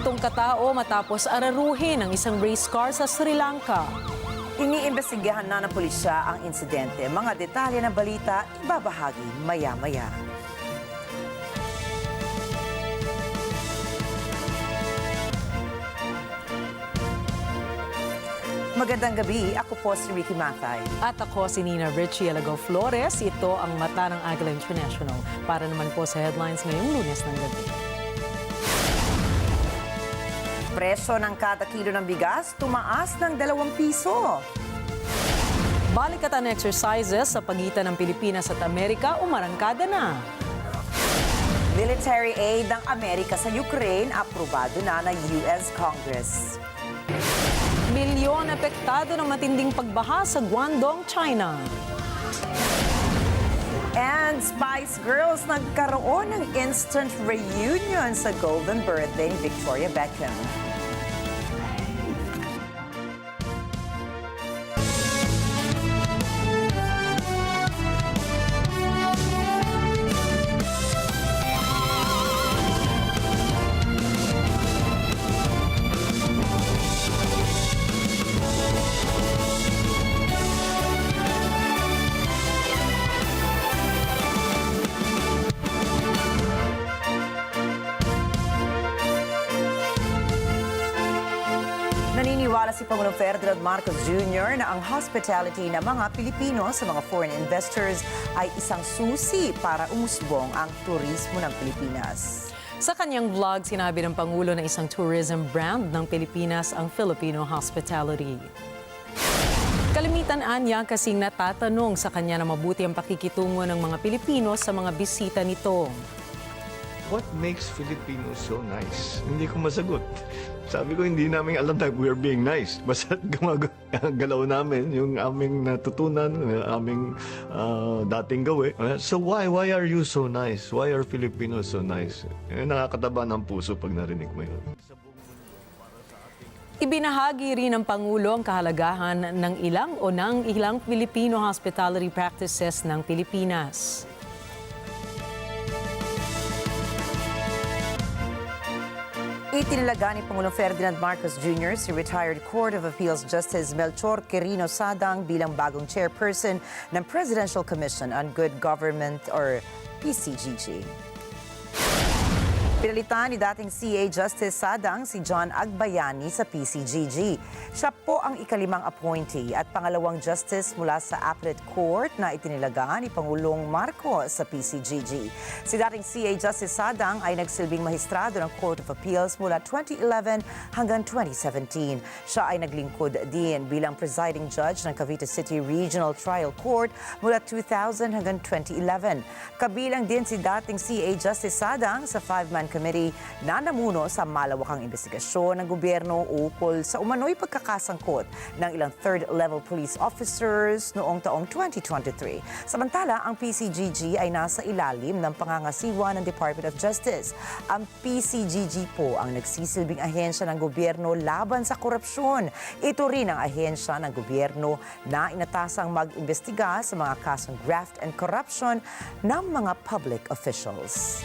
pitong katao matapos araruhin ang isang race car sa Sri Lanka. Iniimbestigahan na ng pulisya ang insidente. Mga detalye ng balita, ibabahagi maya-maya. Magandang gabi, ako po si Ricky Matay. At ako si Nina Richie Alago Flores. Ito ang mata ng Agila International. Para naman po sa headlines ngayong Lunes ng gabi. Presyo ng kada kilo ng bigas tumaas ng 2 piso. Balikatan exercises sa pagitan ng Pilipinas at Amerika umarangkada na. Military aid ng Amerika sa Ukraine aprobado na ng US Congress. Milyon apektado ng matinding pagbaha sa Guangdong, China. And Spice Girls nagkaroon ng instant reunion sa golden birthday ni Victoria Beckham. Naniniwala si Pangulong Ferdinand Marcos Jr. na ang hospitality ng mga Pilipino sa mga foreign investors ay isang susi para umusbong ang turismo ng Pilipinas. Sa kanyang vlog, sinabi ng Pangulo na isang tourism brand ng Pilipinas ang Filipino hospitality. Kalimitan anya kasing natatanong sa kanya na mabuti ang pakikitungo ng mga Pilipino sa mga bisita nito. What makes Filipinos so nice? Hindi ko masagot. Sabi ko, hindi namin alam na we're being nice. Basta galaw namin yung aming natutunan, aming dating gawin. So why are you so nice? Why are Filipinos so nice? Nakakataba ng puso pag narinig mo yun. Ibinahagi rin ng Pangulo ang kahalagahan ng ilang Filipino hospitality practices ng Pilipinas. Itinilaga ni Pangulong Ferdinand Marcos Jr. si retired Court of Appeals Justice Melchor Quirino Sadang bilang bagong chairperson ng Presidential Commission on Good Government or PCGG. Pinalitan ni dating CA Justice Sadang si John Agbayani sa PCGG. Siya po ang ikalimang appointee at pangalawang justice mula sa Appellate Court na itinilaga ni Pangulong Marcos sa PCGG. Si dating CA Justice Sadang ay nagsilbing mahistrado ng Court of Appeals mula 2011 hanggang 2017. Siya ay naglingkod din bilang presiding judge ng Cavite City Regional Trial Court mula 2000 hanggang 2011. Kabilang din si dating CA Justice Sadang sa 5-man committee na namuno sa malawakang investigasyon ng gobyerno ukol sa umano'y pagkakasangkot ng ilang third-level police officers noong taong 2023. Samantala, ang PCGG ay nasa ilalim ng pangangasiwa ng Department of Justice. Ang PCGG po ang nagsisilbing ahensya ng gobyerno laban sa korupsyon. Ito rin ang ahensya ng gobyerno na inatasang mag-imbestiga sa mga kasong graft and corruption ng mga public officials.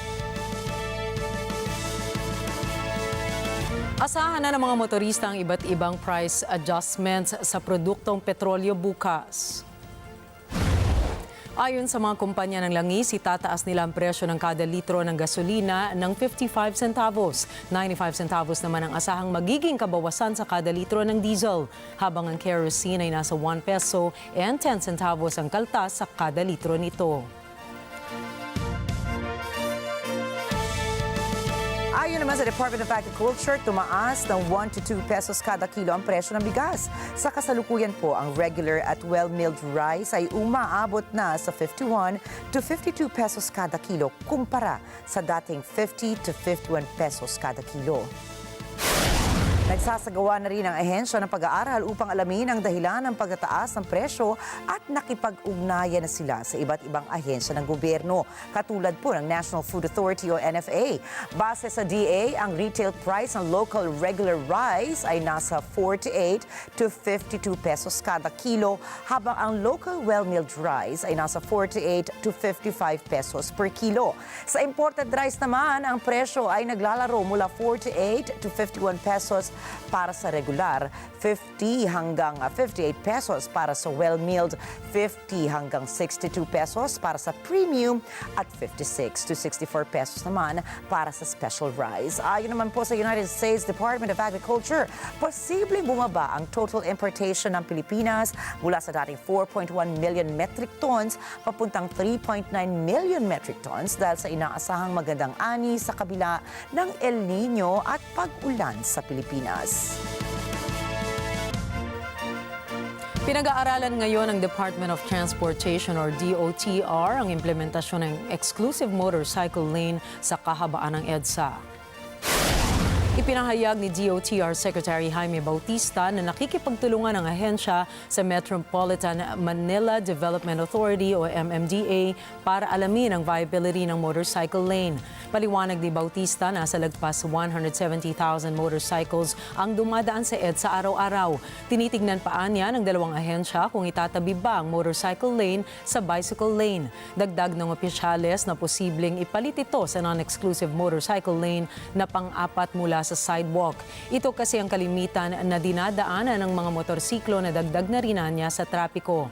Asahan na ng mga motorista ang iba't ibang price adjustments sa produktong petrolyo bukas. Ayon sa mga kumpanya ng langis, itataas nila ang presyo ng kada litro ng gasolina ng 55 centavos. 95 centavos naman ang asahang magiging kabawasan sa kada litro ng diesel, habang ang kerosene ay nasa 1 peso and 10 centavos ang kaltas sa kada litro nito. Ayon naman sa Department of Agriculture, tumaas ng 1 to 2 pesos kada kilo ang presyo ng bigas. Sa kasalukuyan po, ang regular at well-milled rice ay umaabot na sa 51 to 52 pesos kada kilo kumpara sa dating 50 to 51 pesos kada kilo. Nagsasagawa na rin ang ahensya ng pag-aaral upang alamin ang dahilan ng pagtataas ng presyo at nakipag-ugnayan na sila sa iba't ibang ahensya ng gobyerno, katulad po ng National Food Authority o NFA. Base sa DA, ang retail price ng local regular rice ay nasa 48 to 52 pesos kada kilo, habang ang local well-milled rice ay nasa 48 to 55 pesos per kilo. Sa imported rice naman, ang presyo ay naglalaro mula 48 to 51 pesos para sa regular, 50 hanggang 58 pesos para sa well-milled, 50 hanggang 62 pesos para sa premium at 56 to 64 pesos naman para sa special rice. Ayon naman po sa United States Department of Agriculture, posibleng bumaba ang total importation ng Pilipinas mula sa dating 4.1 million metric tons papuntang 3.9 million metric tons dahil sa inaasahang magandang ani sa kabila ng El Nino at pag-ulan sa Pilipinas. Pinag-aaralan ngayon ng Department of Transportation or DOTR ang implementasyon ng exclusive motorcycle lane sa kahabaan ng EDSA. Ipinahayag ni DOTR Secretary Jaime Bautista na nakikipagtulungan ang ahensya sa Metropolitan Manila Development Authority o MMDA para alamin ang viability ng motorcycle lane. Paliwanag ni Bautista na sa lagpas 170,000 motorcycles ang dumadaan sa EDSA araw-araw. Tinitignan pa niya ng dalawang ahensya kung itatabi ba ang motorcycle lane sa bicycle lane. Dagdag ng opisyales na posibleng ipalit ito sa non-exclusive motorcycle lane na pang-apat mula sa sidewalk. Ito kasi ang kalimitan na dinadaanan ng mga motorsiklo na dagdag na rin niya sa trapiko.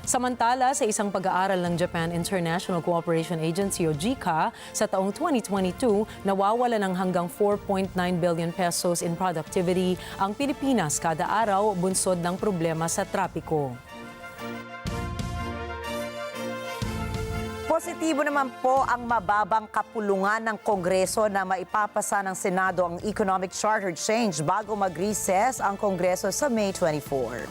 Samantala, sa isang pag-aaral ng Japan International Cooperation Agency o JICA, sa taong 2022, nawawala ng hanggang 4.9 billion pesos in productivity ang Pilipinas kada araw bunsod ng problema sa trapiko. Positibo naman po ang mababang kapulungan ng Kongreso na maipapasa ng Senado ang Economic Charter Change bago mag-recess ang Kongreso sa May 24.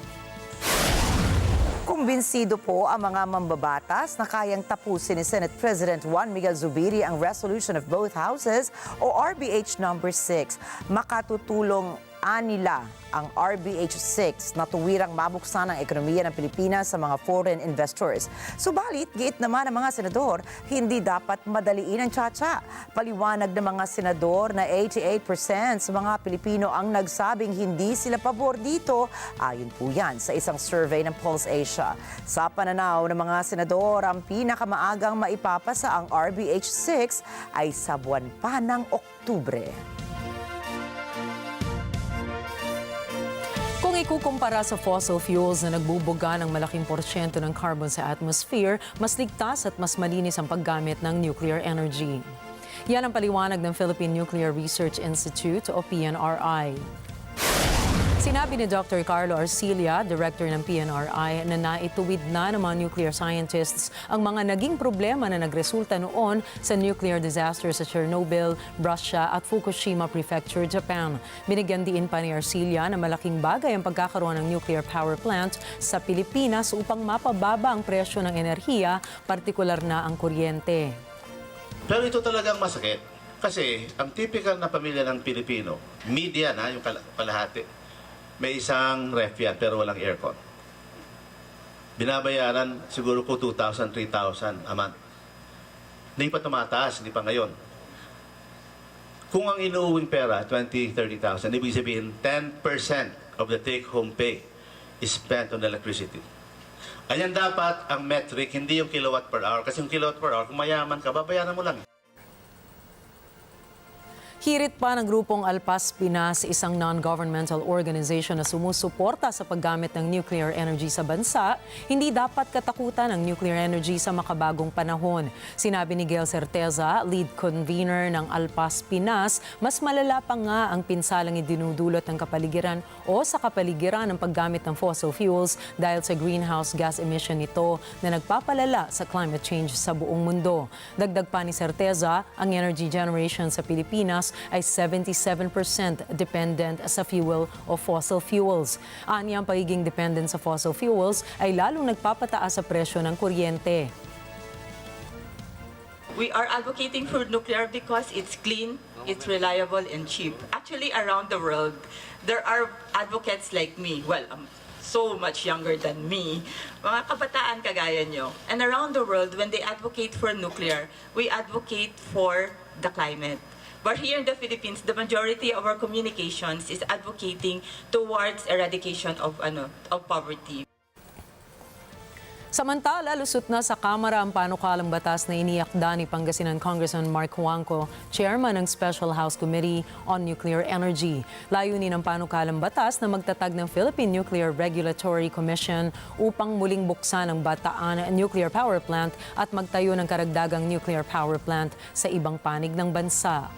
Kumbinsido po ang mga mambabatas na kayang tapusin ni Senate President Juan Miguel Zubiri ang resolution of both houses o RBH number 6. Makatutulong nila ang RBH 6 na tuwirang mabuksan ang ekonomiya ng Pilipinas sa mga foreign investors. Subalit, giit naman ng mga senador, hindi dapat madaliin ang tsa-tsa. Paliwanag ng mga senador na 88% sa mga Pilipino ang nagsabing hindi sila pabor dito. Ayon po yan sa isang survey ng Pulse Asia. Sa pananaw ng mga senador, ang pinakamaagang maipapasa ang RBH 6 ay sa buwan pa ng Oktubre. Kung ikukumpara sa fossil fuels na nagbubuga ng malaking porsyento ng carbon sa atmosphere, mas ligtas at mas malinis ang paggamit ng nuclear energy. Yan ang paliwanag ng Philippine Nuclear Research Institute o PNRI. Sinabi ni Dr. Carlo Arcilla, Director ng PNRI, na naituwid na ng mga nuclear scientists ang mga naging problema na nagresulta noon sa nuclear disaster sa Chernobyl, Russia at Fukushima Prefecture, Japan. Binigyan diin pa ni Arcilla na malaking bagay ang pagkakaroon ng nuclear power plant sa Pilipinas upang mapababa ang presyo ng enerhiya, partikular na ang kuryente. Pero ito talagang masakit kasi ang typical na pamilya ng Pilipino, median ha, yung kalahati, may isang ref yan, pero walang aircon. Binabayaran siguro po 2,000, 3,000 a month. Hindi pa tumataas, hindi pa ngayon. Kung ang inuuwing pera, 20,000, 30,000, ibig sabihin 10% of the take-home pay is spent on electricity. Ayan dapat ang metric, hindi yung kilowatt per hour. Kasi yung kilowatt per hour, kung mayaman ka, babayaran mo lang. Hirit pa ng grupong Alpas Pinas, isang non-governmental organization na sumusuporta sa paggamit ng nuclear energy sa bansa, hindi dapat katakutan ang nuclear energy sa makabagong panahon. Sinabi ni Gail Certeza, lead convener ng Alpas Pinas, mas malala pa nga ang pinsalang idinudulot ng kapaligiran o sa kapaligiran ng paggamit ng fossil fuels dahil sa greenhouse gas emission nito na nagpapalala sa climate change sa buong mundo. Dagdag pa ni Certeza, ang energy generation sa Pilipinas ay 77% dependent sa fuel o fossil fuels. Anya ang pagiging dependent sa fossil fuels ay lalong nagpapataas sa presyo ng kuryente. We are advocating for nuclear because it's clean, it's reliable, and cheap. Actually, around the world, there are advocates like me. Well, so much younger than me. Mga kabataan kagaya nyo. And around the world, when they advocate for nuclear, we advocate for the climate. But here in the Philippines, the majority of our communications is advocating towards eradication of poverty. Samantala, lusot na sa Kamara ang panukalang batas na iniakda ni Pangasinan Congressman Mark Juanco, chairman ng Special House Committee on Nuclear Energy. Layunin ng panukalang batas na magtatag ng Philippine Nuclear Regulatory Commission upang muling buksan ang Bataan Nuclear Power Plant at magtayo ng karagdagang nuclear power plant sa ibang panig ng bansa.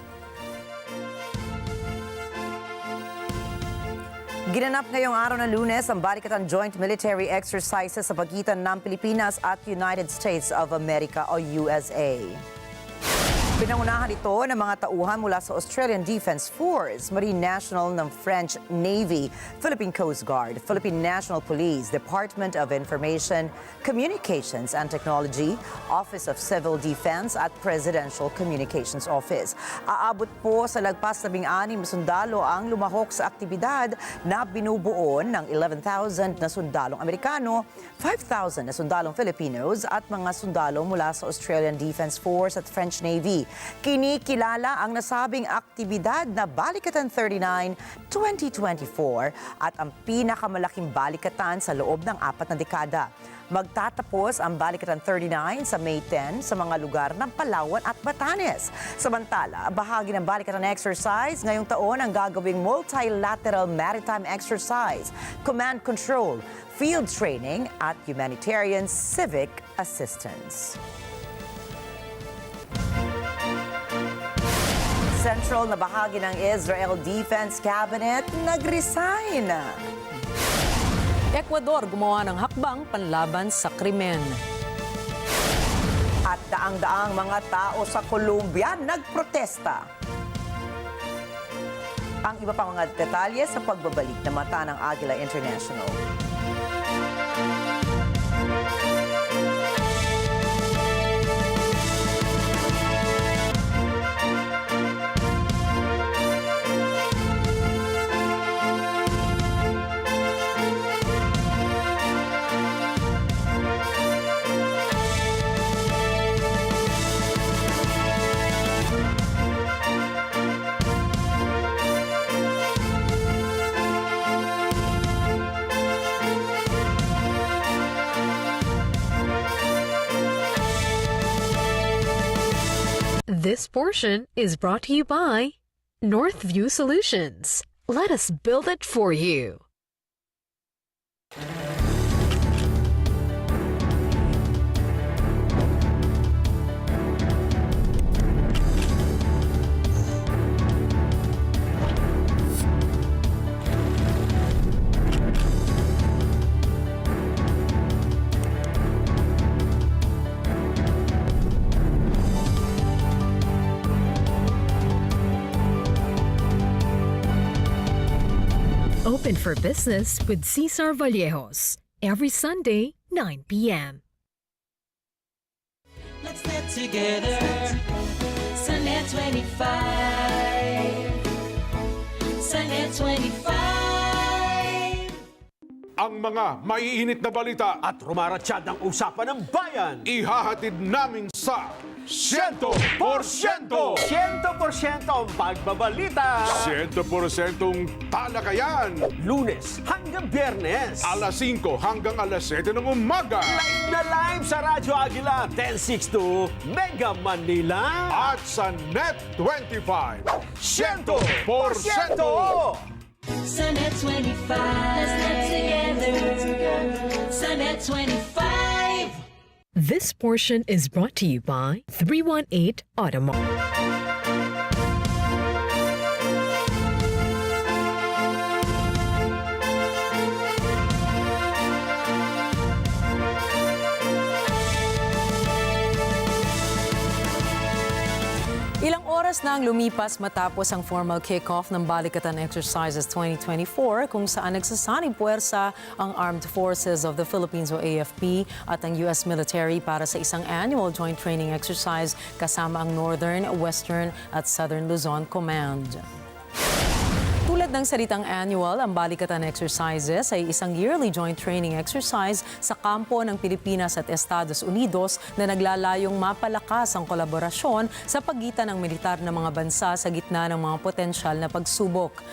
Ginanap ngayong araw ng Lunes ang Balikatan Joint Military Exercises sa pagitan ng Pilipinas at United States of America o USA. Pinangunahan ito ng mga tauhan mula sa Australian Defence Force, Marine National ng French Navy, Philippine Coast Guard, Philippine National Police, Department of Information, Communications and Technology, Office of Civil Defense at Presidential Communications Office. Aabot po sa lagpas 16 na sundalo ang lumahok sa aktibidad na binubuo ng 11,000 na sundalong Amerikano, 5,000 na sundalong Filipinos at mga sundalo mula sa Australian Defence Force at French Navy. Kinikilala ang nasabing aktibidad na Balikatan 39 2024 at ang pinakamalaking balikatan sa loob ng 4 na dekada. Magtatapos ang Balikatan 39 sa May 10 sa mga lugar ng Palawan at Batanes. Samantala, bahagi ng Balikatan exercise ngayong taon ang gagawing multilateral maritime exercise, command control, field training at humanitarian civic assistance. Central na bahagi ng Israel Defense Cabinet nag-resign. Ecuador gumawa ng hakbang panlaban sa krimen. At daang-daang mga tao sa Colombia nagprotesta. Ang iba pang mga detalye sa pagbabalik na mata ng Agila International. This portion is brought to you by Northview Solutions. Let us build it for you. Open for business with Cesar Vallejos every Sunday, 9 p.m. Let's get together. Sunday 25. Sunday 25. Ang mga maiinit na balita at rumaratsyad ang usapan ng bayan. ihahatid namin sa 100%! 100% ang pagbabalita. 100% talakayan. Lunes hanggang Biyernes. Alas 5 hanggang alas 7 ng umaga. Live na live sa Radyo Agila 1062 Mega Manila. At sa Net 25. 100%! Sunday 25. Let's get together. Sunday 25. This portion is brought to you by 318 Automart. Ilang oras Oras na ang lumipas matapos ang formal kick-off ng Balikatan Exercises 2024 kung saan nagsasanib puwersa ang Armed Forces of the Philippines o AFP at ang US military para sa isang annual joint training exercise kasama ang Northern, Western at Southern Luzon Command. Tulad ng salitang annual, ang Balikatan Exercises ay isang yearly joint training exercise sa kampo ng Pilipinas at Estados Unidos na naglalayong mapalakas ang kolaborasyon sa pagitan ng militar ng mga bansa sa gitna ng mga potensyal na pagsubok.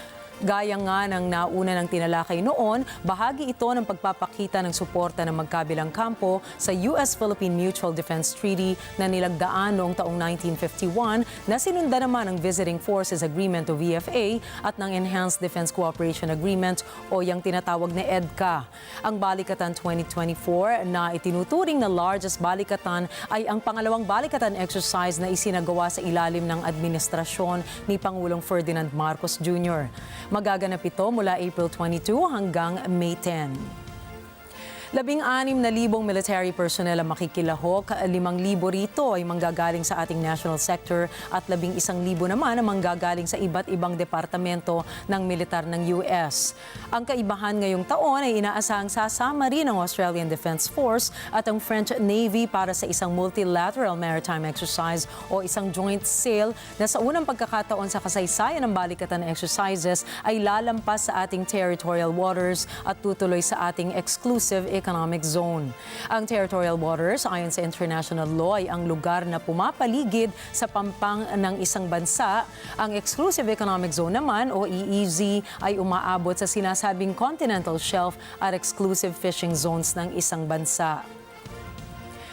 Gaya nga ng nauna ng tinalakay noon, bahagi ito ng pagpapakita ng suporta ng magkabilang kampo sa US-Philippine Mutual Defense Treaty na nilagdaan noong taong 1951 na sinunda naman ng Visiting Forces Agreement o VFA at ng Enhanced Defense Cooperation Agreement o yung tinatawag na EDCA. Ang Balikatan 2024 na itinuturing na largest balikatan ay ang pangalawang balikatan exercise na isinagawa sa ilalim ng administrasyon ni Pangulong Ferdinand Marcos Jr. Magaganap ito mula April 22 hanggang May 10. 16,000 military personnel ang makikilahok, 5,000 rito ay manggagaling sa ating national sector at 11,000 naman ang manggagaling sa iba't ibang departamento ng militar ng US. Ang kaibahan ngayong taon ay inaasahang sasama rin ang Australian Defence Force at ang French Navy para sa isang multilateral maritime exercise o isang joint sail na sa unang pagkakataon sa kasaysayan ng Balikatan Exercises ay lalampas sa ating territorial waters at tutuloy sa ating exclusive economic zone. Ang territorial waters ayon sa international law ay ang lugar na pumapaligid sa pampang ng isang bansa. Ang exclusive economic zone naman o EEZ ay umaabot sa sinasabing continental shelf at exclusive fishing zones ng isang bansa.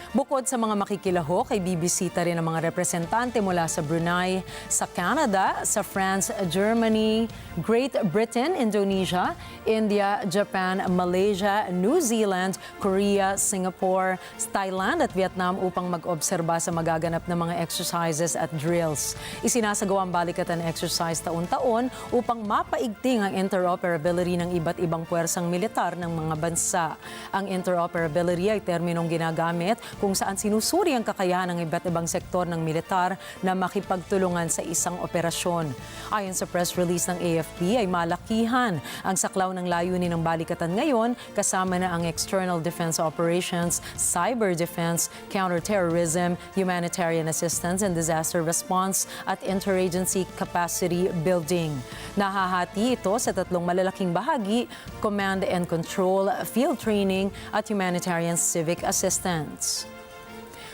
Bukod sa mga makikilahok, ay bibisita rin ang mga representante mula sa Brunei, sa Canada, sa France, Germany, Great Britain, Indonesia, India, Japan, Malaysia, New Zealand, Korea, Singapore, Thailand at Vietnam upang mag-obserba sa magaganap na mga exercises at drills. Isinasagawa ang Balikatan exercise taon-taon upang mapaigting ang interoperability ng iba't ibang puwersang militar ng mga bansa. Ang interoperability ay terminong ginagamit kung saan sinusuri ang kakayahan ng iba't ibang sektor ng militar na makipagtulungan sa isang operasyon. Ayon sa press release ng AFP ay malakihan ang saklaw ng layunin ng Balikatan ngayon kasama na ang external defense operations, cyber defense, counterterrorism, humanitarian assistance and disaster response at interagency capacity building. Nahahati ito sa tatlong malalaking bahagi: command and control, field training at humanitarian civic assistance.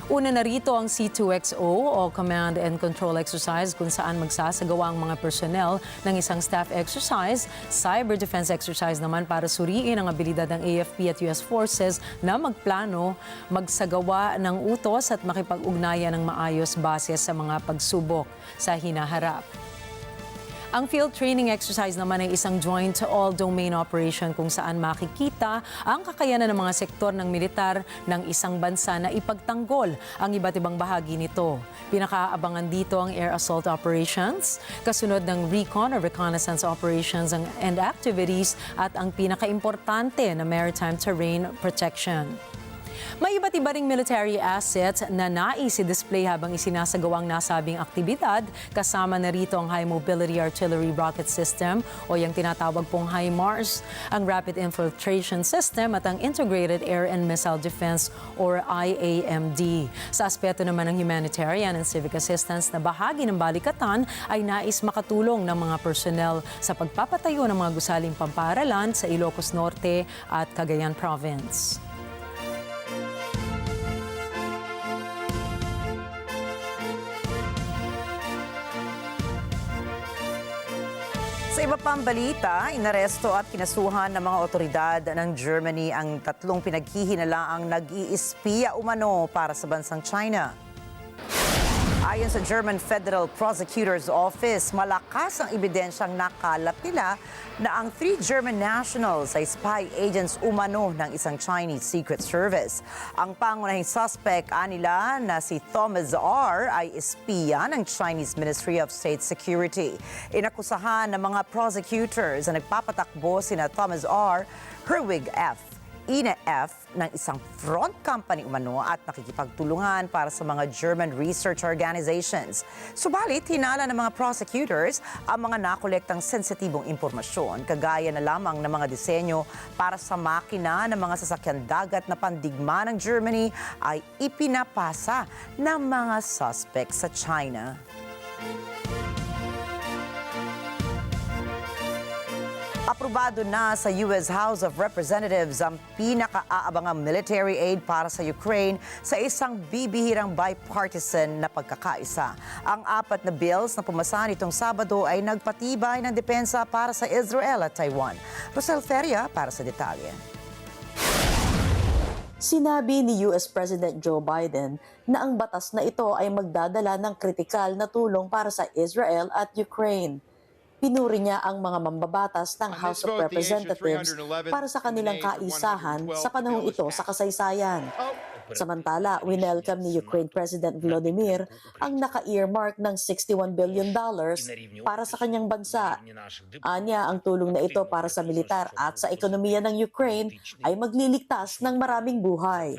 Una na rito ang C2XO o Command and Control Exercise kung saan magsasagawa ang mga personnel ng isang staff exercise, cyber defense exercise naman para suriin ang abilidad ng AFP at US Forces na magplano, magsagawa ng utos at makipag-ugnayan ng maayos base sa mga pagsubok sa hinaharap. Ang field training exercise naman ay isang joint all-domain operation kung saan makikita ang kakayanan ng mga sektor ng militar ng isang bansa na ipagtanggol ang iba't ibang bahagi nito. Pinakaabangan dito ang air assault operations, kasunod ng recon or reconnaissance operations and activities at ang pinakaimportante na maritime terrain protection. May iba't iba ring military assets na nais i-display habang isinasagawa ang nasabing aktibidad. Kasama na rito ang High Mobility Artillery Rocket System o yung tinatawag pong HIMARS, ang Rapid Infiltration System at ang Integrated Air and Missile Defense or IAMD. Sa aspeto naman ng humanitarian and civic assistance na bahagi ng Balikatan ay nais makatulong ng mga personnel sa pagpapatayo ng mga gusaling pampaaralan sa Ilocos Norte at Cagayan Province. Sa iba pang balita, inaresto at kinasuhan ng mga otoridad ng Germany ang tatlong pinaghihinalaang nag-iispiya umano para sa bansang China. Ayon sa German Federal Prosecutor's Office, malakas ang ebidensyang nakalap nila na ang 3 German nationals ay spy agents umano ng isang Chinese Secret Service. Ang pangunahing suspect nila na si Thomas R. ay espiya ng Chinese Ministry of State Security. Inakusahan ng mga prosecutors na nagpapatakbo sina Thomas R., Herwig F., INEF ng isang front company umano at nakikipagtulungan para sa mga German research organizations. Subalit, hinala ng mga prosecutors ang mga nakolektang sensitibong impormasyon, kagaya na lamang ng mga disenyo para sa makina ng mga sasakyan dagat na pandigma ng Germany ay ipinapasa ng mga suspect sa China. Aprobado na sa US House of Representatives ang pinakaabangang military aid para sa Ukraine sa isang bibihirang bipartisan na pagkakaisa. Ang 4 na bills na pumasa nitong Sabado ay nagpatibay ng depensa para sa Israel at Taiwan. Rosel Feria para sa detalye. Sinabi ni US President Joe Biden na ang batas na ito ay magdadala ng kritikal na tulong para sa Israel at Ukraine. Pinuri niya ang mga mambabatas ng House of Representatives para sa kanilang kaisahan sa panahong ito sa kasaysayan. Samantala, winelcome ni Ukraine President Volodymyr ang naka-earmark ng $61 billion para sa kanyang bansa. Anya, ang tulong na ito para sa militar at sa ekonomiya ng Ukraine ay magliligtas ng maraming buhay.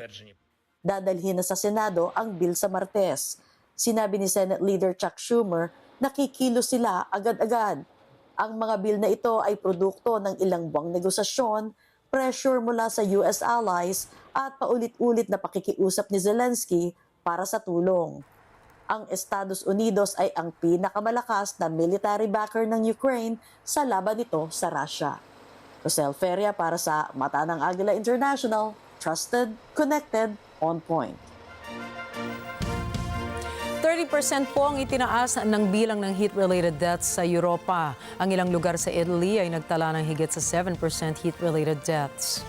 Dadalhin na sa Senado ang bill sa Martes. Sinabi ni Senate Leader Chuck Schumer na kikilos sila agad-agad. Ang mga bill na ito ay produkto ng ilang buwang negosasyon, pressure mula sa US allies at paulit-ulit na pakikiusap ni Zelensky para sa tulong. Ang Estados Unidos ay ang pinakamalakas na military backer ng Ukraine sa laban nito sa Russia. Rosel Feria para sa Mata ng Agila International, trusted, connected, on point. 30% po ang itinaas ng bilang ng heat-related deaths sa Europa. Ang ilang lugar sa Italy ay nagtala ng higit sa 7% heat-related deaths.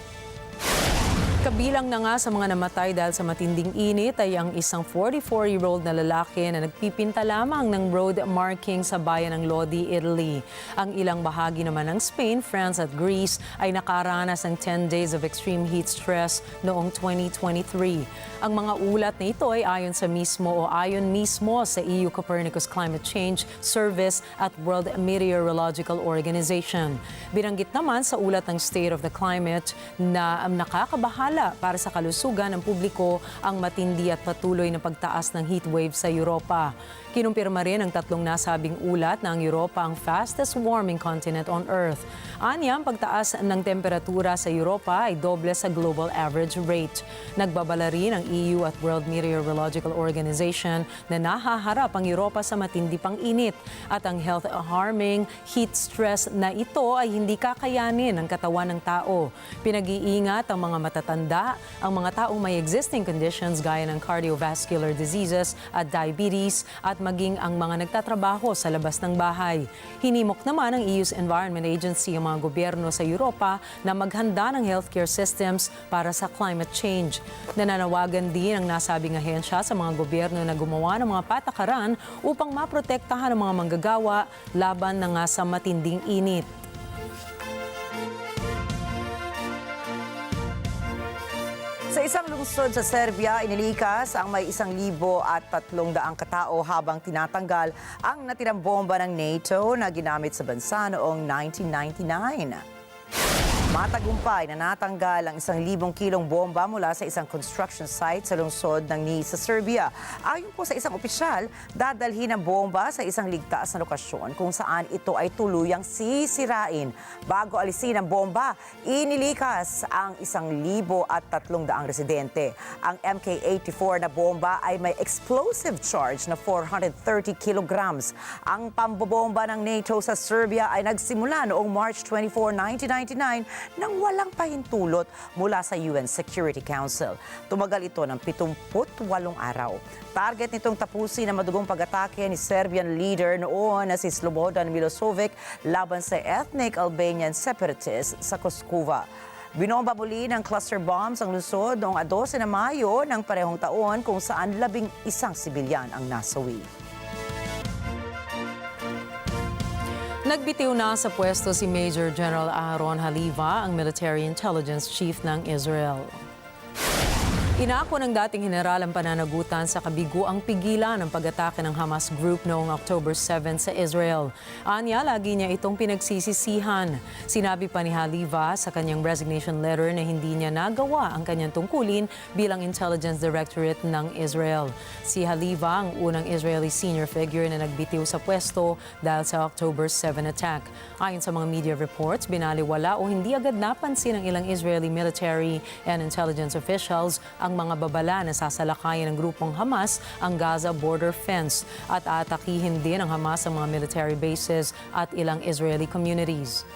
Kabilang na nga sa mga namatay dahil sa matinding init ay ang isang 44-year-old na lalaki na nagpipinta lamang ng road marking sa bayan ng Lodi, Italy. Ang ilang bahagi naman ng Spain, France at Greece ay nakaranas ng 10 days of extreme heat stress noong 2023. Ang mga ulat na ito ay ayon mismo sa EU Copernicus Climate Change Service at World Meteorological Organization. Binanggit naman sa ulat ng State of the Climate na nakakabahala para sa kalusugan ng publiko ang matindi at patuloy na pagtaas ng heat wave sa Europa. Kinumpirma rin ang tatlong nasabing ulat na ang Europa ang fastest warming continent on Earth. Anya, ang pagtaas ng temperatura sa Europa ay doble sa global average rate. Nagbabala rin ang EU at World Meteorological Organization na nahaharap ang Europa sa matindi pang init at ang health-harming heat stress na ito ay hindi kakayanin ng katawan ng tao. Pinag-iingat ang mga matatanda, ang mga taong may existing conditions gaya ng cardiovascular diseases at diabetes at maging ang mga nagtatrabaho sa labas ng bahay. Hinimok naman ng EU's Environment Agency ang mga gobyerno sa Europa na maghanda ng healthcare systems para sa climate change. Nananawagan din ang nasabing ahensya sa mga gobyerno na gumawa ng mga patakaran upang maprotektahan ang mga manggagawa laban na nga sa matinding init. Sa isang lungsod sa Serbia, inilikas ang may 1,300 katao habang tinatanggal ang natirang bomba ng NATO na ginamit sa bansa noong 1999. Matagumpay na natanggal ang 1,000 kilong bomba mula sa isang construction site sa lungsod ng Niš sa Serbia. Ayon po sa isang opisyal, dadalhin ang bomba sa isang ligtas na lokasyon kung saan ito ay tuluyang sisirain. Bago alisin ang bomba, inilikas ang 1,300 residente. Ang MK-84 na bomba ay may explosive charge na 430 kilograms. Ang pambobomba ng NATO sa Serbia ay nagsimula noong March 24, 1999 nang walang pahintulot mula sa UN Security Council. Tumagal ito ng 78 araw. Target nitong tapusin ang madugong pag-atake ni Serbian leader noon na si Slobodan Milosevic laban sa ethnic Albanian separatists sa Koskova. Binomba muli ng cluster bombs ang lungsod noong 12 na Mayo ng parehong taon kung saan 11 sibilyan ang nasawi. Nagbitiw na sa pwesto si Major General Aharon Haliva, ang Military Intelligence Chief ng Israel. Inako ng dating general ang pananagutan sa kabiguang pigilan ng pag-atake ng Hamas group noong October 7 sa Israel. Anya, lagi niya itong pinagsisisihan. Sinabi pa ni Haliva sa kanyang resignation letter na hindi niya nagawa ang kanyang tungkulin bilang Intelligence Directorate ng Israel. Si Haliva ang unang Israeli senior figure na nagbitiw sa pwesto dahil sa October 7 attack. Ayon sa mga media reports, binaliwala o hindi agad napansin ng ilang Israeli military and intelligence officials ang mga babala na sasalakayin ng grupong Hamas ang Gaza border fence at aatakihin din ng Hamas ang mga military bases at ilang Israeli communities.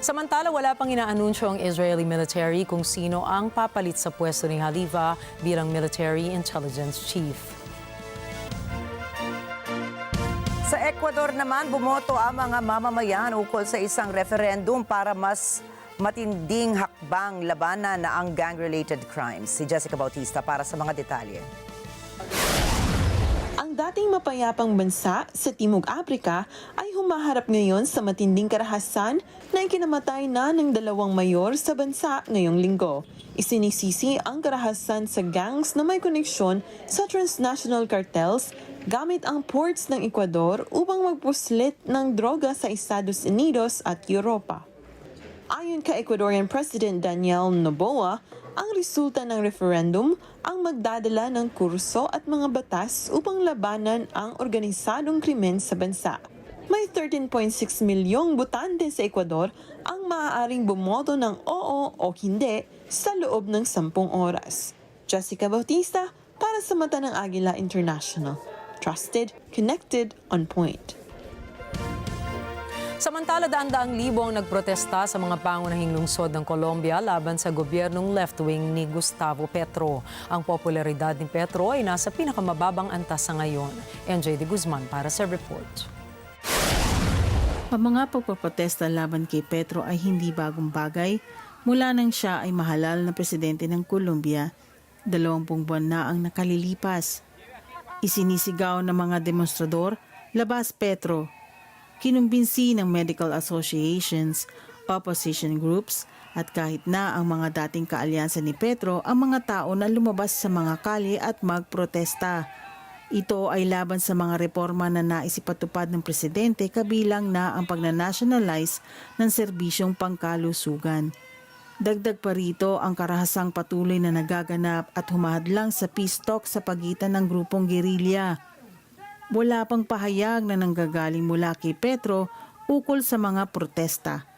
Samantala, wala pang inaanunsyo ang Israeli military kung sino ang papalit sa pwesto ni Haliva bilang Military Intelligence Chief. Sa Ecuador naman, bumoto ang mga mamamayan ukol sa isang referendum para mas matinding hakbang labanan na ang gang-related crimes. Si Jessica Bautista para sa mga detalye. Ang dating mapayapang bansa sa Timog Afrika ay humaharap ngayon sa matinding karahasan na ikinamatay na ng 2 mayor sa bansa ngayong linggo. Isinisisi ang karahasan sa gangs na may koneksyon sa transnational cartels gamit ang ports ng Ecuador upang magpuslit ng droga sa Estados Unidos at Europa. Ayon kay Ecuadorian President Daniel Noboa, ang resulta ng referendum ang magdadala ng kurso at mga batas upang labanan ang organisadong krimen sa bansa. May 13.6 milyong botante sa Ecuador ang maaaring bumoto ng oo o hindi sa loob ng 10 oras. Jessica Bautista para sa Mata ng Agila International. Trusted, connected, on point. Samantala, daan-daang libo ang nagprotesta sa mga pangunahing lungsod ng Colombia laban sa gobyernong left-wing ni Gustavo Petro. Ang popularidad ni Petro ay nasa pinakamababang antas sa ngayon. NJ de Guzman para sa report. Ang mga pagpaprotesta laban kay Petro ay hindi bagong bagay mula nang siya ay mahalal na presidente ng Colombia. 20 buwan na ang nakalilipas. Isinisigaw ng mga demonstrador, labas Petro. Kinumbinsi ng medical associations, opposition groups at kahit na ang mga dating kaalyansa ni Petro ang mga tao na lumabas sa mga kalye at magprotesta. Ito ay laban sa mga reforma na naisipatupad ng presidente kabilang na ang pagnanationalize ng serbisyong pangkalusugan. Dagdag pa rito ang karahasang patuloy na nagaganap at humahadlang sa peace talk sa pagitan ng grupong gerilya. Wala pang pahayag na nanggagaling mula kay Petro ukol sa mga protesta.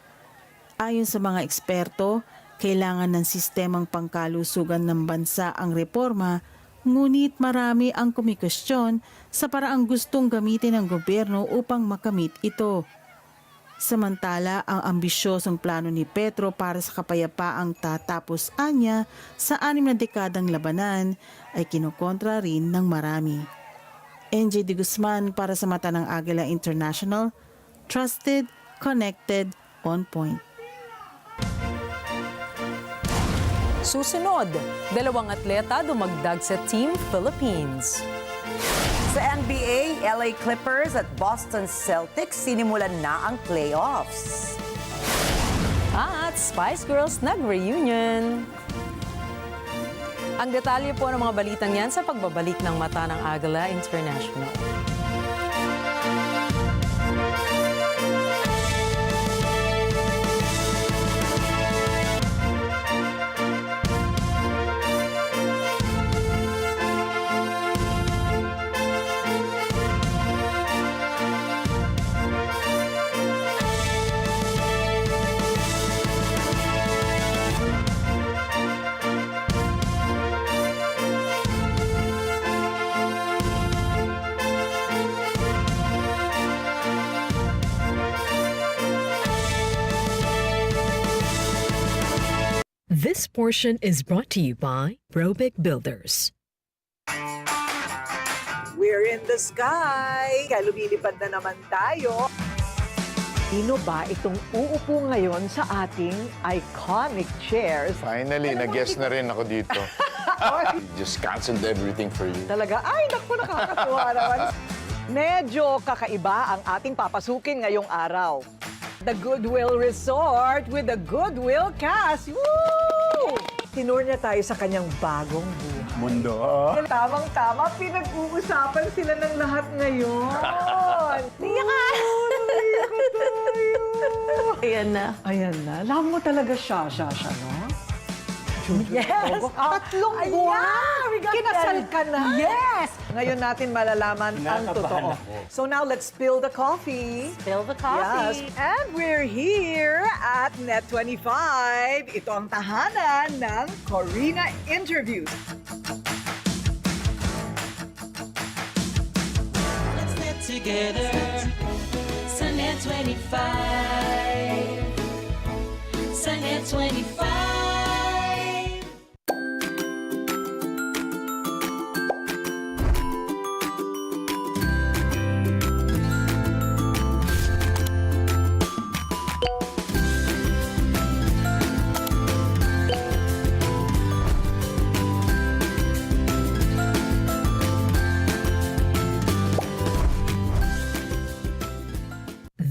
Ayon sa mga eksperto, kailangan ng sistemang pangkalusugan ng bansa ang reforma, ngunit marami ang kumikwestiyon sa paraang gustong gamitin ng gobyerno upang makamit ito. Samantala, ang ambisyosong plano ni Petro para sa kapayapaang tatapos anya sa 6 na dekadang labanan ay kinukontra rin ng marami. NJ de Guzman para sa Mata ng Agila International, trusted, connected, on point. Susunod, 2 atleta dumagdag sa Team Philippines. Sa NBA, LA Clippers at Boston Celtics sinimulan na ang playoffs. At Spice Girls nag-reunion. Ang detalye po ng mga balitang yan sa pagbabalik ng Mata ng Agila International. This portion is brought to you by Robic Builders. We're in the sky! Kaya lumilipad na naman tayo. Sino ba itong uupo ngayon sa ating iconic chairs? Finally, nag-guess na rin ako dito. Just canceled everything for you. Talaga, ay naku, nakakatuwa naman. Medyo kakaiba ang ating papasukin ngayong araw. the Goodwill Resort with the Goodwill cast. Woo! Tinur niya tayo sa kanyang bagong buhay. Mundo. Tamang-tama, pinag-uusapan sila ng lahat ngayon. Tiyak ka! Ayan na. Ayan na. Alam mo talaga siya, no? Yes! Tatlong Ayan! buwan! Kinasal ka na? Yes! Ngayon natin malalaman ang totoo. So now, let's spill the coffee. Spill the coffee. Yes. And we're here at Net25. Ito ang tahanan ng Corina Interviews. Let's net together. Sa Net 25. Sa Net 25.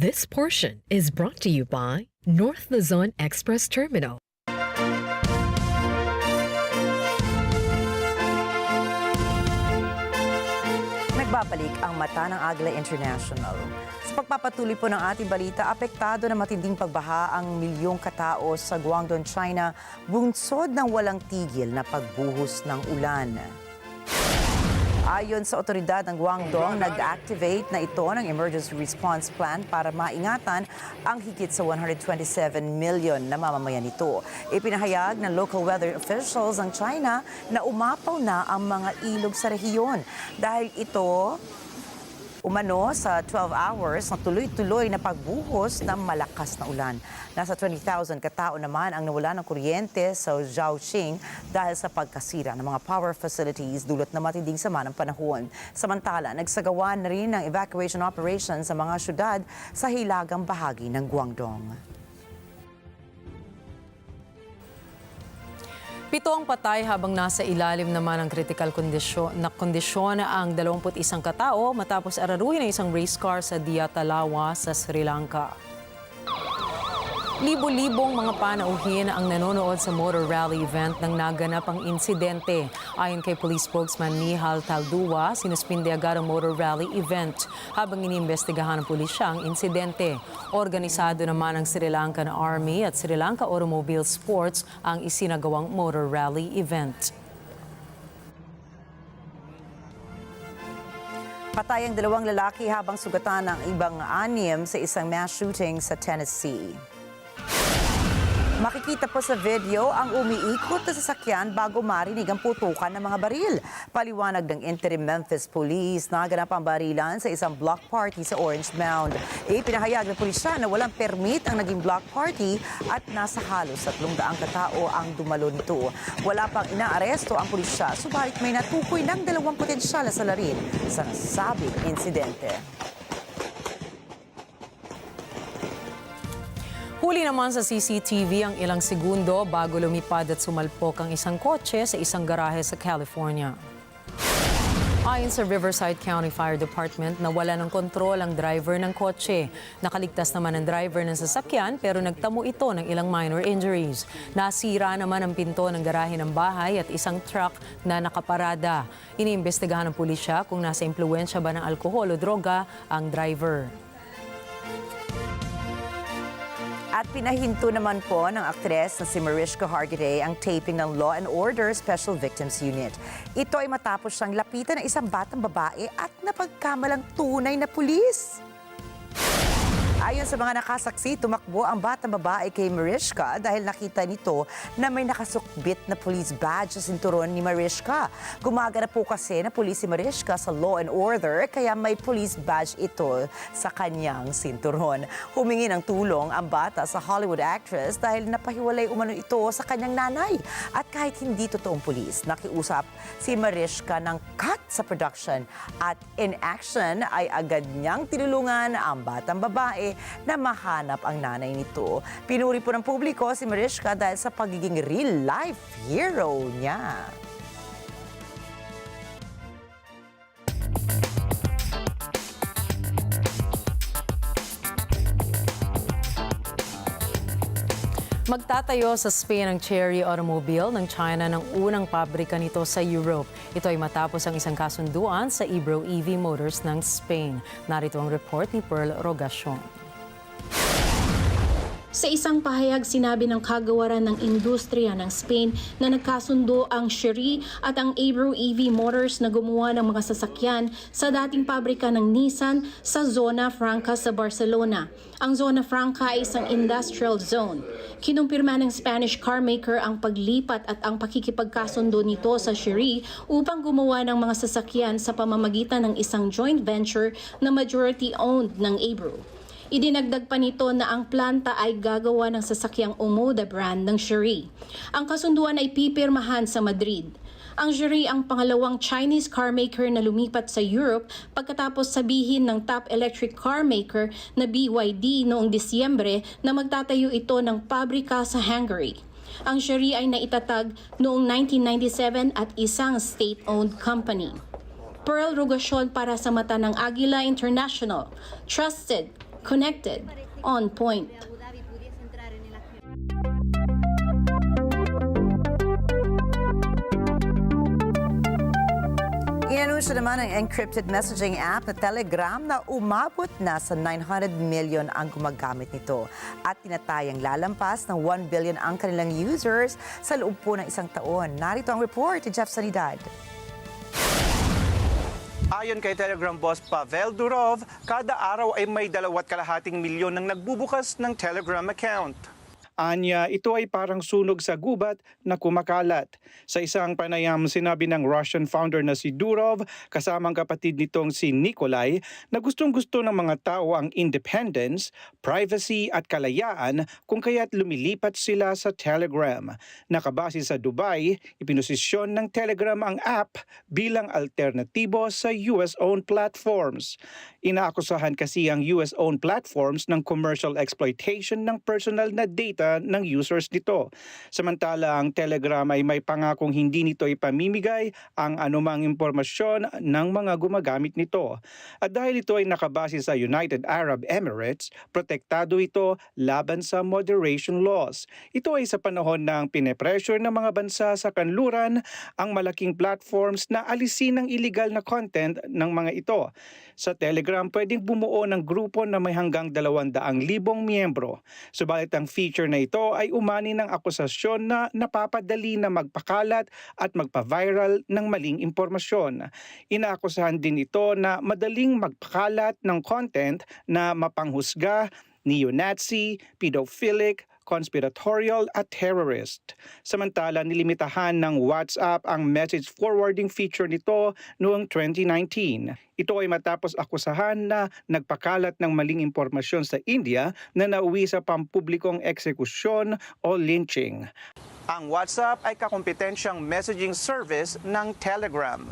This portion is brought to you by North Luzon Express Terminal. Nagbabalik ang mata ng Agila International. Sa pagpapatuloy po ng ating balita, apektado na matinding pagbaha ang milyong katao sa Guangdong, China, bunsod ng walang tigil na pagbuhos ng ulan. Ayon sa otoridad ng Guangdong, nag-activate na ito ng Emergency Response Plan para maingatan ang higit sa 127 million na mamamayan nito. Ipinahayag ng local weather officials ng China na umapaw na ang mga ilog sa rehiyon. Dahil ito, umano sa 12 hours na tuloy-tuloy na pagbuhos ng malakas na ulan. Nasa 20,000 katao naman ang nawala ng kuryente sa Zhaoqing dahil sa pagkasira ng mga power facilities dulot na matinding sama ng panahon. Samantala, nagsagawa na rin ng evacuation operations sa mga syudad sa hilagang bahagi ng Guangdong. 7 ang patay habang nasa ilalim naman ng critical kondisyon ang 21 katao matapos araruhin ng isang race car sa Diatalawa sa Sri Lanka. Libo-libong mga panauhin ang nanonood sa motor rally event nang naganap ang insidente. Ayon kay police spokesman Nihal Taldua, sinuspinde agad ang motor rally event habang iniimbestigahan ng pulisya ang insidente. Organisado naman ang Sri Lankan Army at Sri Lanka Automobile Sports ang isinagawang motor rally event. Patay ang 2 lalaki habang sugatan ng ibang 6 sa isang mass shooting sa Tennessee. Makikita po sa video ang umiikot na sasakyan bago marinig ang putukan ng mga baril. Paliwanag ng interim Memphis Police, naganap ang barilan sa isang block party sa Orange Mound. Ipinahayag ng pulisya na walang permit ang naging block party at nasa halos 300 katao ang dumalo nito. Wala pang inaaresto ang pulisya, subalit may natukoy ng 2 potensyal na salarin sa nasabing insidente. Huli naman sa CCTV ang ilang segundo bago lumipad at sumalpok ang isang kotse sa isang garahe sa California. Ayon sa Riverside County Fire Department, nawala ng kontrol ang driver ng kotse. Nakaligtas naman ang driver ng sasakyan pero nagtamo ito ng ilang minor injuries. Nasira naman ang pinto ng garahe ng bahay at isang truck na nakaparada. Iniimbestigahan ng pulisya kung nasa impluwensya ba ng alkohol o droga ang driver. At pinahinto naman po ng aktres na si Mariska Hargitay ang taping ng Law and Order Special Victims Unit. Ito ay matapos siyang lapitan ng isang batang babae at napagkamalang tunay na pulis. Ayon sa mga nakasaksi, tumakbo ang batang babae kay Mariska dahil nakita nito na may nakasukbit na police badge sa sinturon ni Mariska. Gumagana po kasi na pulis si Mariska sa Law and Order kaya may police badge ito sa kanyang sinturon. Humingi ng tulong ang bata sa Hollywood actress dahil napahiwalay umano ito sa kanyang nanay. At kahit hindi totoong pulis, nakiusap si Mariska ng cut sa production at in action ay agad niyang tinulungan ang batang babae na mahanap ang nanay nito. Pinuri po ng publiko si Mariska dahil sa pagiging real-life hero niya. Magtatayo sa Spain ang Chery Automobile ng China ng unang pabrika nito sa Europe. Ito ay matapos ang isang kasunduan sa Ebro EV Motors ng Spain. Narito ang report ni Pearl Rogacion. Sa isang pahayag, sinabi ng kagawaran ng industriya ng Spain na nagkasundo ang Chery at ang Ebro EV Motors na gumawa ng mga sasakyan sa dating pabrika ng Nissan sa Zona Franca sa Barcelona. Ang Zona Franca ay isang industrial zone. Kinumpirma ng Spanish carmaker ang paglipat at ang pakikipagkasundo nito sa Chery upang gumawa ng mga sasakyan sa pamamagitan ng isang joint venture na majority-owned ng Ebro. Idinagdag pa nito na ang planta ay gagawa ng sasakyang Omoda brand ng Chery. Ang kasunduan ay pipirmahan sa Madrid. Ang Chery ang pangalawang Chinese carmaker na lumipat sa Europe pagkatapos sabihin ng top electric carmaker na BYD noong Disyembre na magtatayo ito ng pabrika sa Hungary. Ang Chery ay naitatag noong 1997 at isang state-owned company. Pearl Rogacion para sa mata ng Agila International. Trusted, connected, on point. Inanunsyo naman ng encrypted messaging app na Telegram na umabot na sa 900 million ang gumagamit nito at tinatayang lalampas ng 1 billion ang kanilang users sa loob po ng isang taon. Narito ang report ni Jeff Sanidad. Ayon kay Telegram boss Pavel Durov, kada araw ay may 2.2 milyon nang nagbubukas ng Telegram account. Anya, ito ay parang sunog sa gubat na kumakalat. Sa isang panayam, sinabi ng Russian founder na si Durov, kasamang kapatid nitong si Nikolai, na gustong-gusto ng mga tao ang independence, privacy at kalayaan kung kaya't lumilipat sila sa Telegram. Nakabase sa Dubai, ipinosisyon ng Telegram ang app bilang alternatibo sa US-owned platforms. Inaakusahan kasi ang US-owned platforms ng commercial exploitation ng personal na data ng users nito. Samantala, ang Telegram ay may pangakong hindi nito ipamimigay ang anumang impormasyon ng mga gumagamit nito. At dahil ito ay nakabase sa United Arab Emirates, protektado ito laban sa moderation laws. Ito ay sa panahon ng pinepressure ng mga bansa sa kanluran ang malaking platforms na alisin ang illegal na content ng mga ito. Sa Telegram, pwedeng bumuo ng grupo na may hanggang 200,000 miyembro. Subalit ang feature na ito ay umani ng akusasyon na napapadali na magpakalat at magpa-viral ng maling impormasyon. Inaakusahan din ito na madaling magpakalat ng content na mapanghusga, neo-Nazi, pedophilic, conspiratorial at terrorist. Samantala, nilimitahan ng WhatsApp ang message forwarding feature nito noong 2019. Ito ay matapos akusahan na nagpakalat ng maling impormasyon sa India na nauwi sa pampublikong eksekusyon o lynching. Ang WhatsApp ay kakompetensyang messaging service ng Telegram.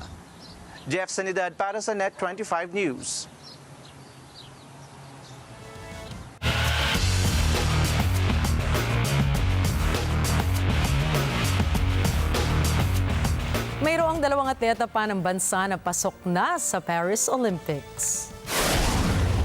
Jeff Sanidad para sa Net25 News. Mayroong 2 atleta pa ng bansa na pasok na sa Paris Olympics.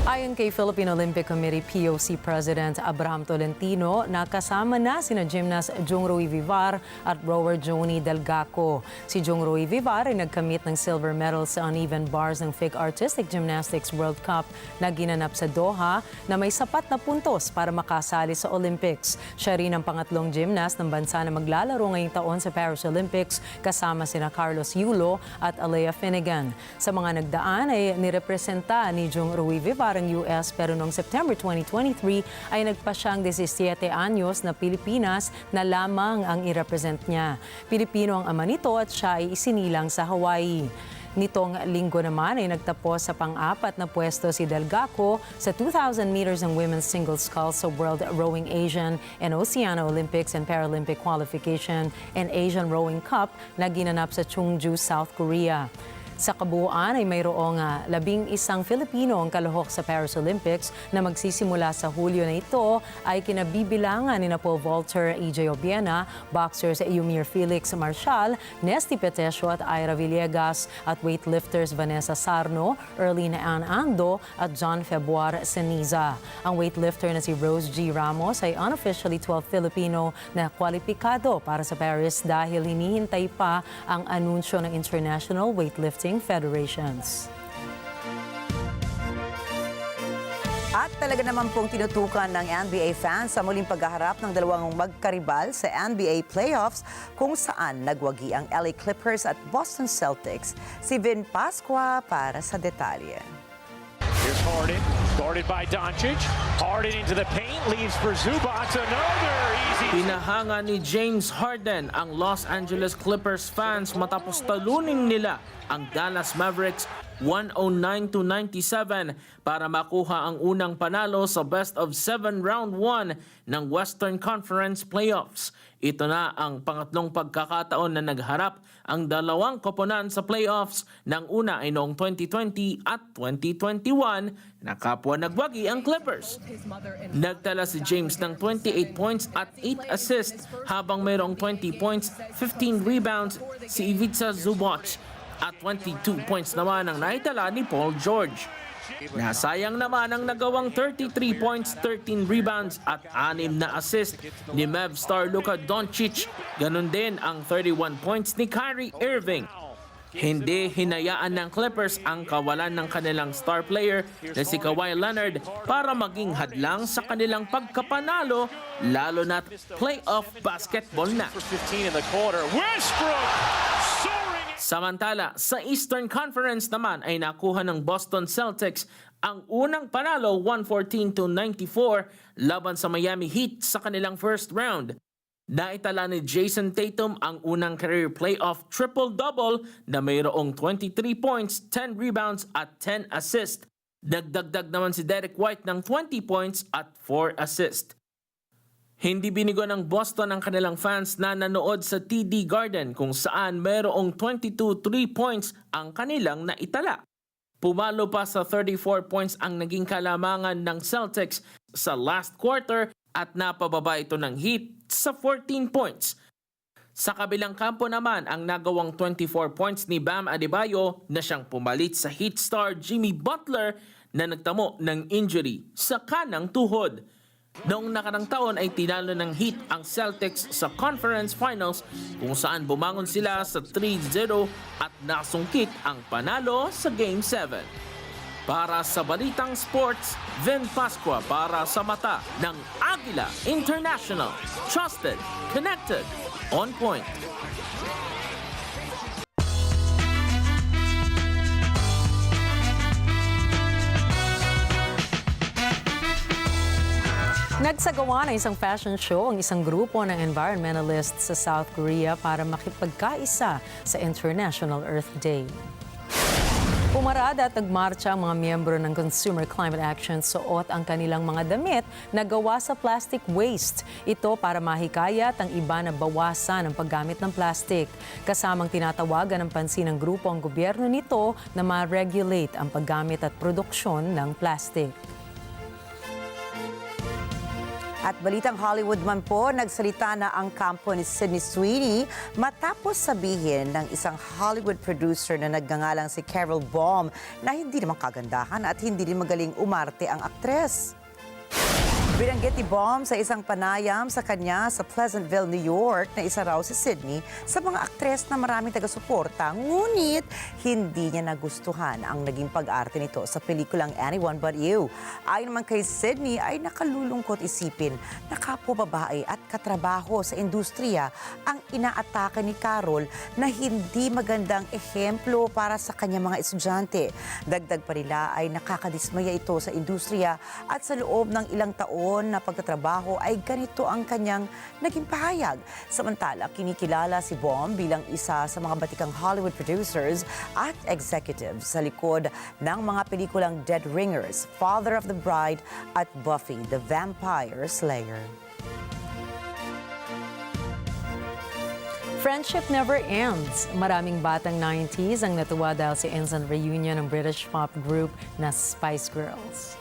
Ayon kay Philippine Olympic Committee POC President Abraham Tolentino, nakasama na sina gymnast Jungruy Vivar at rower Joni Delgaco. Si Jungruy Vivar ay nagkamit ng silver medal sa uneven bars ng FIG Artistic Gymnastics World Cup na ginanap sa Doha na may sapat na puntos para makasali sa Olympics. Siya rin ang pangatlong gymnast ng bansa na maglalaro ngayong taon sa Paris Olympics kasama sina Carlos Yulo at Alea Finnegan. Sa mga nagdaan ay nirepresenta ni Jungruy Vivar ang US pero noong September 2023 ay nagpa siyang 17 anyos na Pilipinas na lamang ang i-represent niya. Pilipino ang ama nito at siya ay isinilang sa Hawaii. Nitong linggo naman ay nagtapos sa pang-apat na pwesto si Delgaco sa 2,000 meters ng women's single scull sa World Rowing Asian and Oceania Olympics and Paralympic Qualification and Asian Rowing Cup na ginanap sa Chungju, South Korea. Sa kabuuan ay mayroong 11 Filipino ang kalahok sa Paris Olympics na magsisimula sa Hulyo na ito ay kinabibilangan ni Pole vaulter AJ Obiena, boxers Eumir Felix Marcial, Nesty Petesio at Ira Villegas at weightlifters Vanessa Sarno, Erlina Ann Ando at John Februar Ceniza. Ang weightlifter na si Rose G. Ramos ay unofficially 12th Filipino na kwalipikado para sa Paris dahil hinihintay pa ang anunsyo ng International Weightlifting Federations. At talaga naman pong tinutukan ng NBA fans sa muling paghaharap ng dalawang magkaribal sa NBA playoffs kung saan nagwagi ang LA Clippers at Boston Celtics. Si Vin Pascua para sa detalye. Here's Harden, guarded by Doncic. Harden into the paint, leaves for Zubac. Another easy. Pinahanga ni James Harden ang Los Angeles Clippers fans matapos talunin nila ang Dallas Mavericks 109-97 para makuha ang unang panalo sa best of 7 round 1 ng Western Conference Playoffs. Ito na ang pangatlong pagkakataon na nagharap ang dalawang koponan sa playoffs. Nang una ay noong 2020 at 2021 na kapwa nagwagi ang Clippers. Nagtala si James ng 28 points at 8 assists habang mayroong 20 points, 15 rebounds si Ivica Zubac at 22 points naman ang naitala ni Paul George. Nasayang naman ang nagawang 33 points, 13 rebounds at 6 na assist ni Mavs star Luka Doncic. Ganon din ang 31 points ni Kyrie Irving. Hindi hinayaan ng Clippers ang kawalan ng kanilang star player na si Kawhi Leonard para maging hadlang sa kanilang pagkapanalo, lalo na't playoff basketball na. Samantala, sa Eastern Conference naman ay nakuha ng Boston Celtics ang unang panalo 114-94 laban sa Miami Heat sa kanilang first round. Naitala ni Jason Tatum ang unang career playoff triple-double na mayroong 23 points, 10 rebounds at 10 assists. Dagdagdag naman si Derek White ng 20 points at 4 assists. Hindi binigo ng Boston ang kanilang fans na nanood sa TD Garden kung saan mayroong 22 3 points ang kanilang naitala. Pumalo pa sa 34 points ang naging kalamangan ng Celtics sa last quarter at napababa ito ng Heat sa 14 points. Sa kabilang kampo naman ang nagawang 24 points ni Bam Adebayo na siyang pumalit sa Heat star Jimmy Butler na nagtamo ng injury sa kanang tuhod. Noong nakarang taon ay tinalo ng Heat ang Celtics sa Conference Finals kung saan bumangon sila sa 3-0 at nasungkit ang panalo sa Game 7. Para sa Balitang Sports, Vin Pascua para sa mata ng Agila International. Trusted, connected, on point. Nagsagawa ng isang fashion show ang isang grupo ng environmentalists sa South Korea para makipagkaisa sa International Earth Day. Pumarada at nagmarcha ang mga miyembro ng Consumer Climate Action suot ang kanilang mga damit na gawa sa plastic waste. Ito para mahikayat ang iba na bawasan ang paggamit ng plastic. Kasamang tinatawagan ng pansin ng grupo ang gobyerno nito na ma-regulate ang paggamit at produksyon ng plastic. At balitang Hollywood man po, nagsalita na ang kampo ni Sydney Sweeney matapos sabihin ng isang Hollywood producer na nagngangalang si Carol Baum na hindi naman kagandahan at hindi rin magaling umarte ang aktres. Binanggit ni Baum sa isang panayam sa kanya sa Pleasantville, New York na isa raw si Sydney sa mga aktres na maraming taga-suporta. Ngunit hindi niya nagustuhan ang naging pag-arte nito sa pelikulang Anyone But You. Ayon naman kay Sydney ay nakalulungkot isipin na kapwa babae at katrabaho sa industriya ang inaatake ni Carol na hindi magandang ehemplo para sa kanyang mga estudyante. Dagdag pa nila ay nakakadismaya ito sa industriya at sa loob ng ilang taon na pagtatrabaho ay ganito ang kanyang naging pahayag. Samantala, kinikilala si Baum bilang isa sa mga batikang Hollywood producers at executives sa likod ng mga pelikulang Dead Ringers, Father of the Bride at Buffy the Vampire Slayer. Friendship never ends. Maraming batang 90s ang natuwa dahil sa instant reunion ng British pop group na Spice Girls.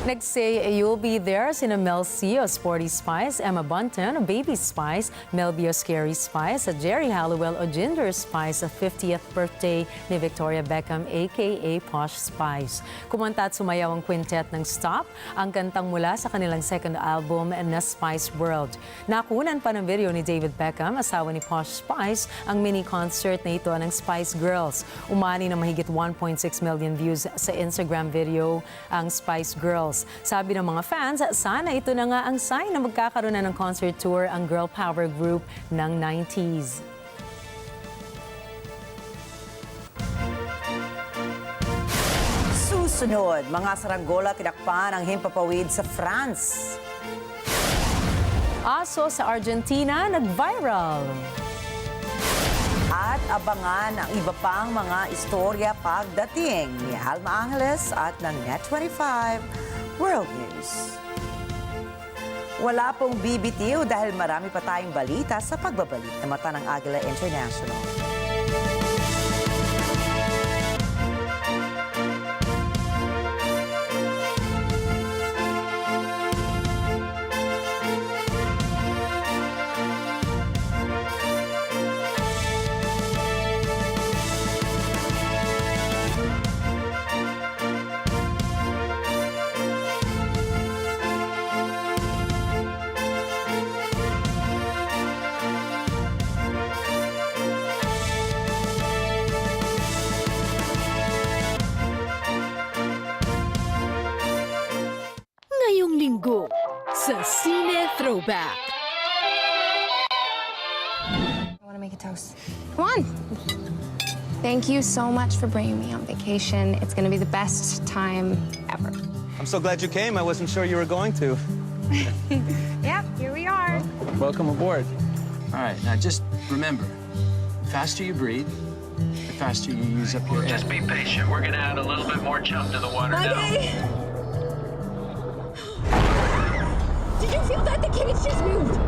Nag-say you'll be there sina Mel C o Sporty Spice, Emma Bunton o Baby Spice, Mel B o Scary Spice at Jerry Halliwell o Ginger Spice sa 50th birthday ni Victoria Beckham aka Posh Spice. Kumanta at sumayaw ang quintet ng Stop, ang kantang mula sa kanilang second album na Spice World. Nakunan pa ng video ni David Beckham, asawa ni Posh Spice, ang mini-concert na ito ng Spice Girls. Umani na mahigit 1.6 million views sa Instagram video ang Spice Girls. Sabi ng mga fans, sana ito na nga ang sign na magkakaroon na ng concert tour ang girl power group ng 90s. Susunod, mga saranggola tinakpan ang himpapawid sa France. Aso sa Argentina nag-viral. At abangan ang iba pang mga istorya pagdating ni Alma Angeles at ng Net25 World News. Wala pong bibitiw dahil marami pa tayong balita sa pagbabalik na mata ng Agila International. Ngayong linggo sa Cine Throwback. I want to make a toast. Come on. Thank you so much for bringing me on vacation. It's going to be the best time ever. I'm so glad you came. I wasn't sure you were going to. Yep, here we are. Welcome aboard. All right, now just remember, the faster you breathe, the faster you use up your air. Just be patient. We're going to add a little bit more chum to the water now. Did you feel that? The cage just moved.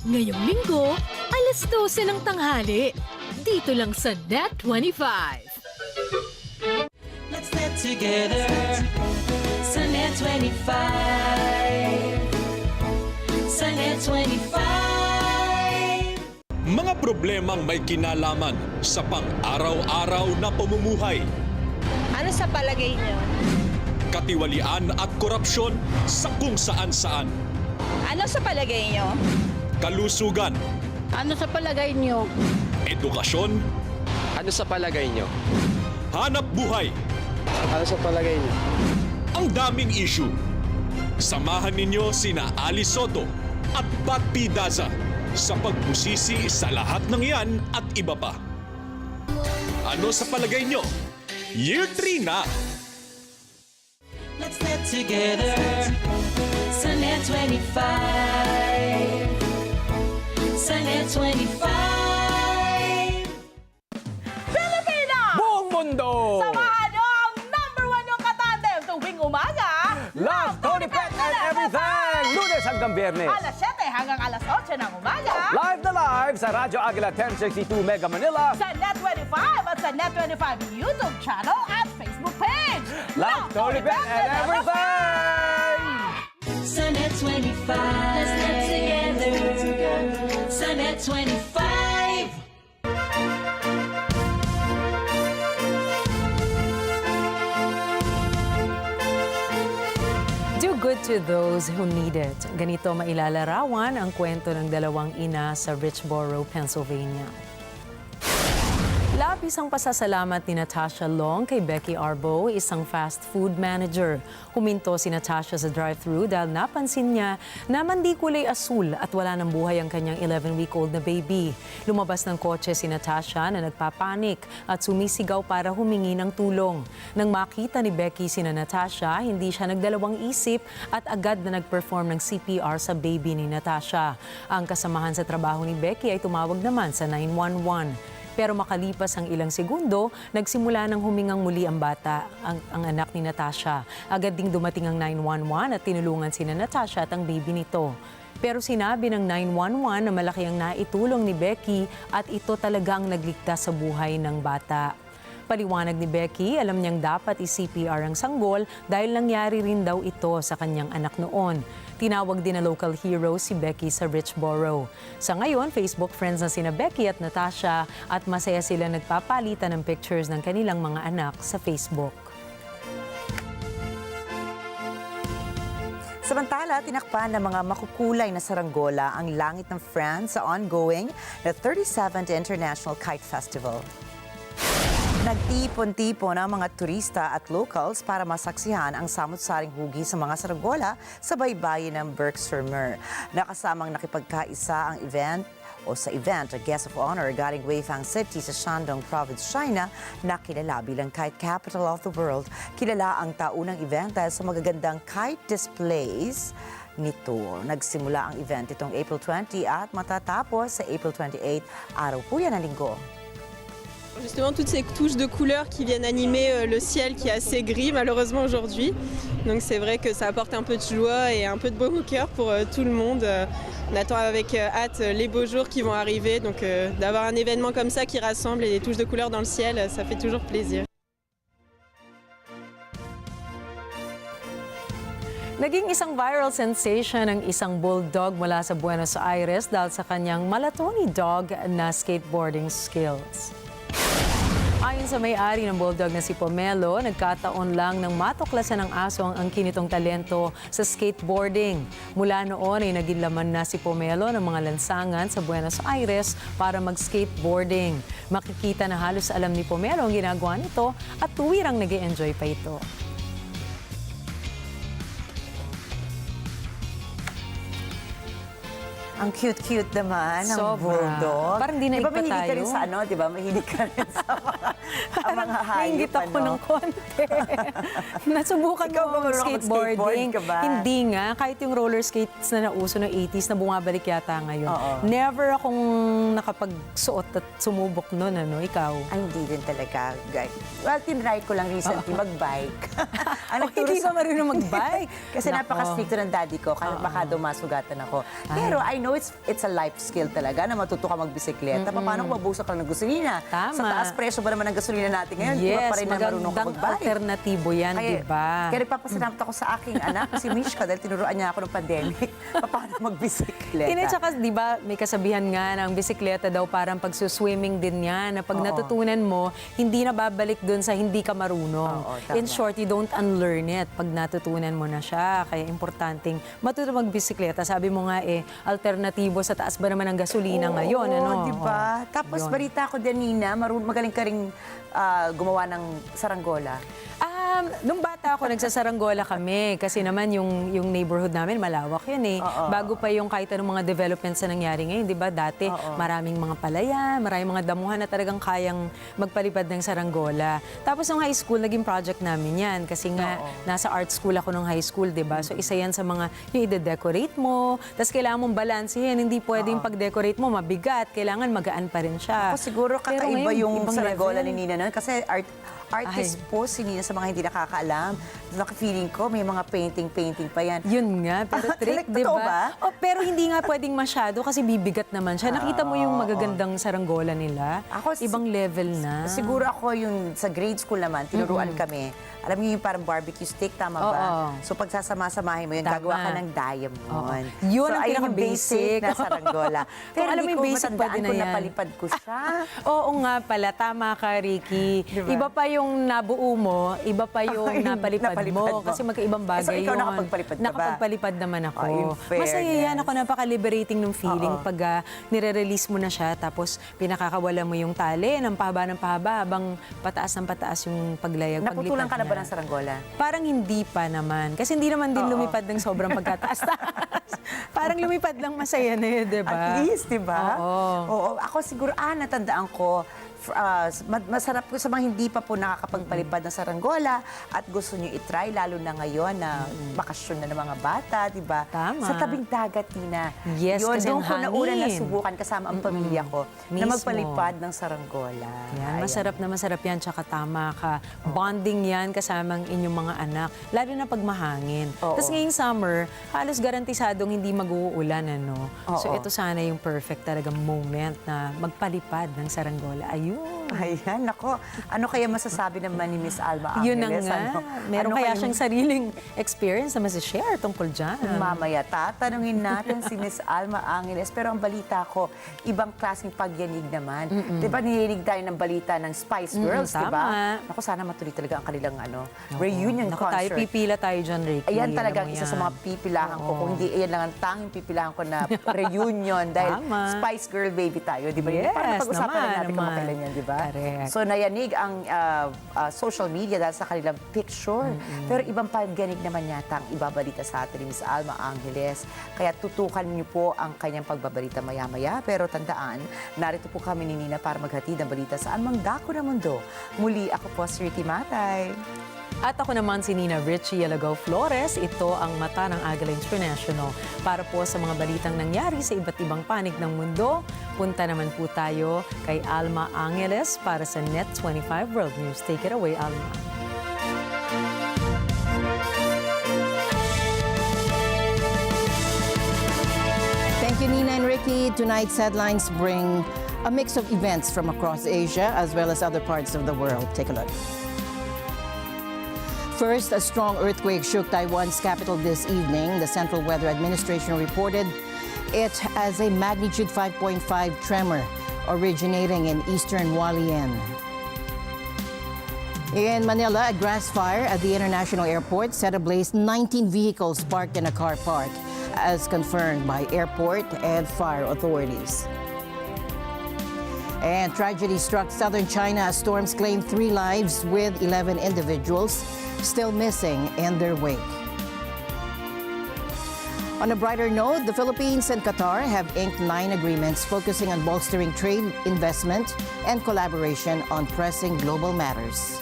Ngayong linggo, alas 12 ng tanghali. Dito lang sa Net25. Let's net together sa Net25. Sa Net25. Mga problemang may kinalaman sa pang-araw-araw na pamumuhay. Ano sa palagay niyo? Katiwalian at korupsyon sa kung saan-saan. Ano sa palagay niyo? Kalusugan. Ano sa palagay niyo? Edukasyon. Ano sa palagay nyo? Hanap buhay. Ano sa palagay nyo? Ang daming issue. Samahan ninyo sina Ali Soto at Pat P. Daza sa pagbusisi sa lahat ng yan at iba pa. Ano sa palagay nyo? Year 3 na! Let's net together sa Net25. Sa Net25. Pilipinas! Buong mundo! Samahan nyo ang #1 yung katandem tuwing umaga. Love, Tony Pet and Everything! Lunes hanggang Biyernes. Alas 7 hanggang alas 8 ng umaga. Live na live sa Radyo Agila 1062 Mega Manila. Sa Net25 at sa Net25 YouTube channel at Facebook page. Love, Tony Pet and Everything! Sa Net25. Let's net together. Sa Net25. Do good to those who need it. Ganito mailalarawan ang kwento ng dalawang ina sa Richboro, Pennsylvania. Labis ang pasasalamat ni Natasha Long kay Becky Arbo, isang fast food manager. Huminto si Natasha sa drive-thru dahil napansin niya na mandi kulay asul at wala ng buhay ang kanyang 11-week-old na baby. Lumabas ng kotse si Natasha na nagpapanik at sumisigaw para humingi ng tulong. Nang makita ni Becky sina Natasha, hindi siya nagdalawang isip at agad na nag-perform ng CPR sa baby ni Natasha. Ang kasamahan sa trabaho ni Becky ay tumawag naman sa 911. Pero makalipas ang ilang segundo, nagsimula ng humingang muli ang bata, ang anak ni Natasha. Agad ding dumating ang 911 at tinulungan sina Natasha at ang baby nito. Pero sinabi ng 911 na malaki ang naitulong ni Becky at ito talaga ang nagligtas sa buhay ng bata. Paliwanag ni Becky, alam niyang dapat i-CPR ang sanggol dahil nangyari rin daw ito sa kanyang anak noon. Tinawag din na local hero si Becky sa Richboro. Sa ngayon, Facebook friends na sina Becky at Natasha at masaya sila nagpapalitan ng pictures ng kanilang mga anak sa Facebook. Samantala, tinakpan ng mga makukulay na saranggola ang langit ng France sa ongoing na 37th International Kite Festival. Nagtipon-tipon ang mga turista at locals para masaksihan ang samut-saring hugi sa mga saranggola sa baybayin ng Berck-sur-Mer. Nakasamang nakipagkaisa ang event, a guest of honor galing Weifang City sa Shandong Province, China, na kilala bilang Kite Capital of the World. Kilala ang taunang event dahil sa magagandang kite displays nito. Nagsimula ang event itong April 20 at matatapos sa April 28, araw po yan ng linggo. Justement, toutes ces touches de couleurs qui viennent animer le ciel qui est assez gris malheureusement aujourd'hui. Donc c'est vrai que ça apporte un peu de joie et un peu de baume au cœur pour tout le monde. On attend avec hâte les beaux jours qui vont arriver. Donc d'avoir un événement comme ça qui rassemble et des touches de couleurs dans le ciel, ça fait toujours plaisir. Naging isang viral sensation ang isang bulldog mula sa Buenos Aires dahil sa kanyang malatoni dog na skateboarding skills. Ayon sa may-ari ng bulldog na si Pomelo, nagkataon lang nang matuklasan ng aso ang kinitong talento sa skateboarding. Mula noon ay naging laman na si Pomelo ng mga lansangan sa Buenos Aires para mag-skateboarding. Makikita na halos alam ni Pomelo ang ginagawa nito at tuwirang nag-e-enjoy pa ito. Ang cute-cute naman ng Sobra. bulldog. Parang di naigpa Di ba mahilig ka rin tayo? sa ano, di ba? Mahilig ka rin sa mga hayop, Nainggit ako ng konti. Nasubukan Ikaw ba mo marunong skateboarding. mag-skateboard ka ba? Hindi nga. Kahit yung roller skates na nauso ng 80s na bumabalik yata ngayon. Oo. Never akong nakapagsuot at sumubok nun. Ano? Ikaw? Ay, hindi din talaga. Well, tinry ko lang recently mag-bike. Hindi ka marunong mag-bike? Kasi Nako. napaka-stricto ng daddy ko. Kaya baka dumasugatan ako. Pero I know it's a life skill talaga na matuto ka magbisikleta. Paano kung mabusok ka ng gasolina? Tama. Sa taas presyo ba naman ng gasolina natin ngayon? Di ba Yes, pa rin na marunong ka magandang mag-bike? alternatibo yan, di ba? Kaya nagpapasalamat ako sa aking anak, si Mishka, dahil tinuruan niya ako ng pandemic. Paano magbisikleta? Hindi, tsaka di ba may kasabihan nga ng bisikleta daw parang pagsuswimming din yan. Na pag natutunan mo, hindi na babalik dun sa hindi ka marunong. Oo, tama. In short, you don't unlearn it pag natutunan mo na siya. Kaya importanteng matuto magbisikleta. Sabi mo nga alternatibo sa taas ba naman ng gasolina ngayon. Ano? di ba? Tapos Yun. balita ko din, Nina, magaling ka rin gumawa ng saranggola. Nung bata ako, nagsasaranggola kami kasi naman yung neighborhood namin malawak yun eh. Bago pa yung kahit anong mga developments na nangyari ngayon, di ba? Dati maraming mga palayan, maraming mga damuhan na talagang kayang magpalipad ng saranggola. Tapos nung high school, naging project namin yan kasi nga nasa art school ako nung high school, di ba? So isa yan sa mga yung i-decorate mo, tapos kailangan mong balansehin, hindi pwedeng pag-decorate mo mabigat, kailangan magaan pa rin siya. Ako siguro Pero kakaiba ngayon, yung ibang saranggola level. ni Nina nun kasi artist po si Nina sa mga hindi nakakaalam. Naka-feeling ko, may mga painting pa yan. Yun nga, pero trick, di Totoo ba? ba? Pero hindi nga pwedeng masyado kasi bibigat naman siya. Nakita mo yung magagandang saranggola nila? Ibang level na. Siguro ako yung sa grade school naman, tinuruan kami. Alam niyo yung parang barbecue stick, tama ba? So pag sasama-samahin mo yun, Tama. gagawa ka ng diamond. Yun so, ang ayun yung pinaka-basic. na saranggola. Pero Kung alam mo hindi yung ko basic, matandaan pwede na kung yan. napalipad ko siya. Oo nga pala, tama ka, Ricky. Diba? Iba pa yung nabuo mo, iba pa yung Yung napalipad napalipad mo. mo. Kasi magkaibang bagay So, ikaw yun. nakapagpalipad ka ba? Nakapagpalipad naman ako. Oh, in Masaya yan fairness. ako, napaka-liberating ng feeling pag nire-release mo na siya, tapos pinakakawala mo yung tali ng pahaba habang pataas ng pataas yung paglayag. Naputulan ka na ba niya. ng saranggola? Parang hindi pa naman. Kasi hindi naman din lumipad ng sobrang pagkataas-taas. Parang lumipad lang masaya na yun, di ba? At least, di ba? Oo. Oo. Ako siguro, natandaan ko, masarap po sa mga hindi pa po nakakapagpalipad ng saranggola at gusto nyo itry, lalo na ngayon na bakasyon na ng mga bata, di ba? Tama. Sa tabing dagat, Tina. Yes, Yun, kasi doon ang ko nauna hangin. nasubukan kasama ang pamilya ko na Mismo. magpalipad ng saranggola. Yan, Ayan. masarap yan, tsaka tama ka. Bonding yan kasama ang inyong mga anak, lalo na pag mahangin. Oo. Tapos ngayong summer, halos garantisadong hindi mag-uulan, ano? So Oo. ito sana yung perfect talagang moment na magpalipad ng saranggola. Ayun. Ayan, nako. Ano kaya masasabi naman ni Miss Alma Angeles? Yun na nga. Meron kaya siyang sariling experience na masishare tungkol dyan. Mamaya, tatanungin natin si Miss Alma Angeles. Pero ang balita ko, ibang klaseng pagyanig naman. Di ba, nilinig tayo ng balita ng Spice Girls, di ba? Tama. Ako, sana matuloy talaga ang kanilang reunion concert. Pipila tayo dyan, Ricky. Ayan talagang Alam mo isa sa yan. mga pipilahan ko. Kung hindi, ayan lang ang tanging pipilahan ko na reunion. Dahil Tama. Spice Girl baby tayo, di ba? Yes, Parang pag-usapan naman, natin kung naman. kailan yan, di ba? Correct. So, nayanig ang social media dahil sa kanilang picture. Pero ibang pagyanig naman yata ang ibabalita sa atin ni Miss Alma Angeles. Kaya tutukan niyo po ang kanyang pagbabalita maya-maya. Pero tandaan, narito po kami ni Nina para maghatid ng balita saan mang dako ng mundo. Muli, ako po si Ricky Matay. At ako naman si Nina Richie Alagaw Flores. Ito ang mata ng Agila International. Para po sa mga balitang nangyari sa iba't ibang panig ng mundo, punta naman po tayo kay Alma Angeles para sa Net 25 World News. Take it away, Alma. Thank you, Nina and Ricky. Tonight's headlines bring a mix of events from across Asia as well as other parts of the world. Take a look. First, a strong earthquake shook Taiwan's capital this evening. The Central Weather Administration reported it as a magnitude 5.5 tremor originating in eastern Hualien. In Manila, a grass fire at the international airport set ablaze 19 vehicles parked in a car park, as confirmed by airport and fire authorities. And tragedy struck southern China as storms claimed 3 lives with 11 individuals still missing in their wake. On a brighter note, the Philippines and Qatar have inked 9 agreements focusing on bolstering trade, investment, and collaboration on pressing global matters.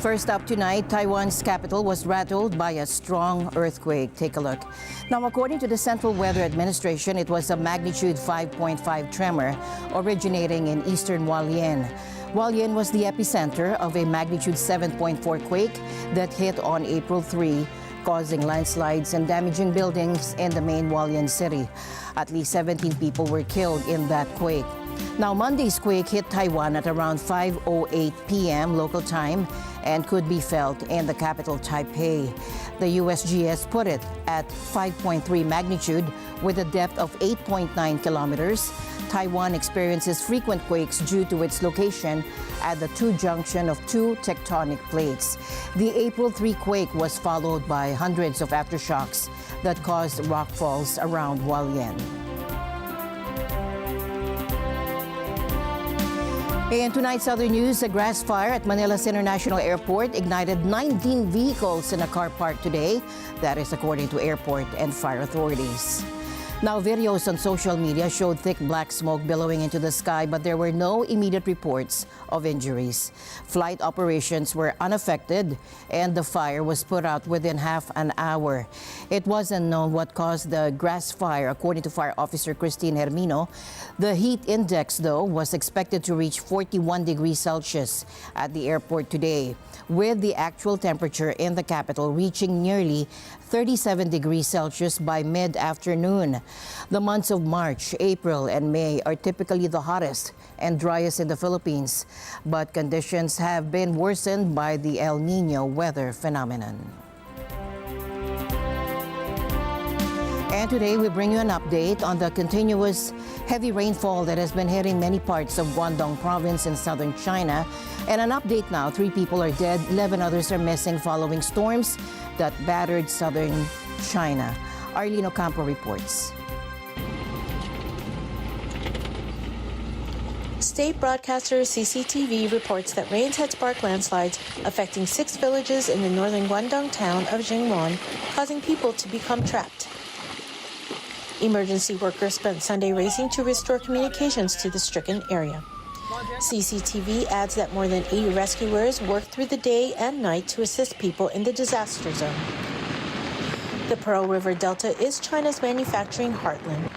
First up tonight, Taiwan's capital was rattled by a strong earthquake. Take a look. Now, according to the Central Weather Administration, it was a magnitude 5.5 tremor originating in eastern Hualien. Hualien was the epicenter of a magnitude 7.4 quake that hit on April 3, causing landslides and damaging buildings in the main Hualien city. At least 17 people were killed in that quake. Now, Monday's quake hit Taiwan at around 5:08 p.m. local time and could be felt in the capital, Taipei. The USGS put it at 5.3 magnitude with a depth of 8.9 kilometers. Taiwan experiences frequent quakes due to its location at the junction of 2 tectonic plates. The April 3 quake was followed by hundreds of aftershocks that caused rockfalls around Hualien. In tonight's other news, a grass fire at Manila's International Airport ignited 19 vehicles in a car park today. That is according to airport and fire authorities. Now, videos on social media showed thick black smoke billowing into the sky, but there were no immediate reports of injuries. Flight operations were unaffected, and the fire was put out within half an hour. It wasn't known what caused the grass fire, according to Fire Officer Christine Hermino. The heat index, though, was expected to reach 41 degrees Celsius at the airport today, with the actual temperature in the capital reaching nearly 37 degrees Celsius by mid-afternoon. The months of March, April, and May are typically the hottest and driest in the Philippines, but conditions have been worsened by the El Niño weather phenomenon. And today we bring you an update on the continuous heavy rainfall that has been hitting many parts of Guangdong province in southern China. And an update now, 3 people are dead, 11 others are missing following storms that battered southern China. Arlene Ocampo reports. State broadcaster CCTV reports that rains had sparked landslides affecting 6 villages in the northern Guangdong town of Jingwon, causing people to become trapped. Emergency workers spent Sunday racing to restore communications to the stricken area. CCTV adds that more than 80 rescuers worked through the day and night to assist people in the disaster zone. The Pearl River Delta is China's manufacturing heartland.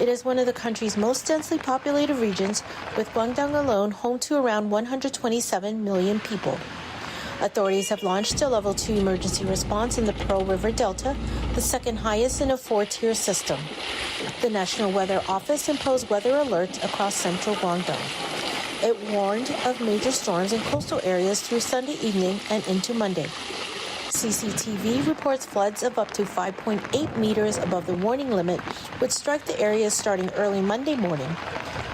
It is one of the country's most densely populated regions, with Guangdong alone home to around 127 million people. Authorities have launched a Level 2 emergency response in the Pearl River Delta, the second highest in a 4-tier system. The National Weather Office imposed weather alerts across central Guangdong. It warned of major storms in coastal areas through Sunday evening and into Monday. CCTV reports floods of up to 5.8 meters above the warning limit would strike the areas starting early Monday morning.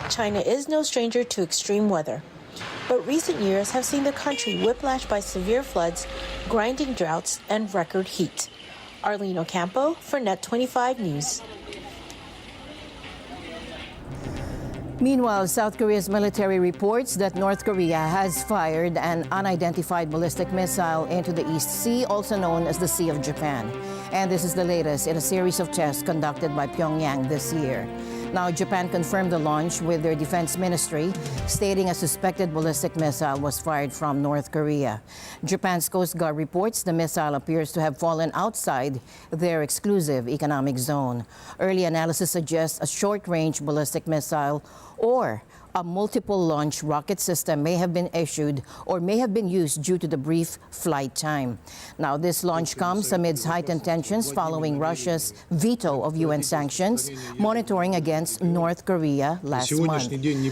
China is no stranger to extreme weather, but recent years have seen the country whiplashed by severe floods, grinding droughts, and record heat. Arlene Ocampo for Net 25 News. Meanwhile, South Korea's military reports that North Korea has fired an unidentified ballistic missile into the East Sea, also known as the Sea of Japan. And this is the latest in a series of tests conducted by Pyongyang this year. Now, Japan confirmed the launch with their defense ministry, stating a suspected ballistic missile was fired from North Korea. Japan's Coast Guard reports the missile appears to have fallen outside their exclusive economic zone. Early analysis suggests a short-range ballistic missile or a multiple launch rocket system may have been issued or may have been used due to the brief flight time. Now, this launch comes amidst heightened tensions following Russia's veto of UN sanctions monitoring against North Korea last month.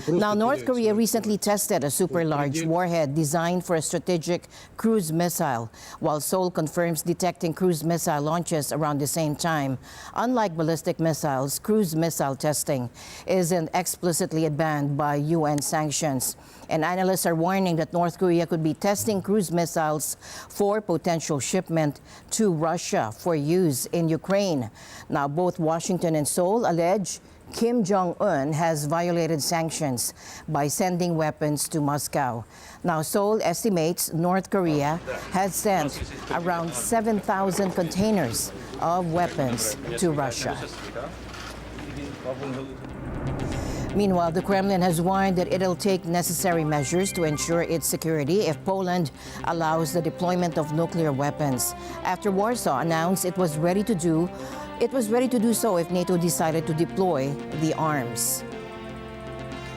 Now, North Korea recently tested a super large warhead designed for a strategic cruise missile, while Seoul confirms detecting cruise missile launches around the same time. Unlike ballistic missiles, cruise missile testing isn't explicitly banned by UN sanctions. And analysts are warning that North Korea could be testing cruise missiles for potential shipment to Russia for use in Ukraine. Now, both Washington and Seoul allege Kim Jong-un has violated sanctions by sending weapons to Moscow. Now, Seoul estimates North Korea has sent around 7,000 containers of weapons to Russia. Meanwhile, the Kremlin has warned that it'll take necessary measures to ensure its security if Poland allows the deployment of nuclear weapons. After Warsaw announced it was ready to do so if NATO decided to deploy the arms.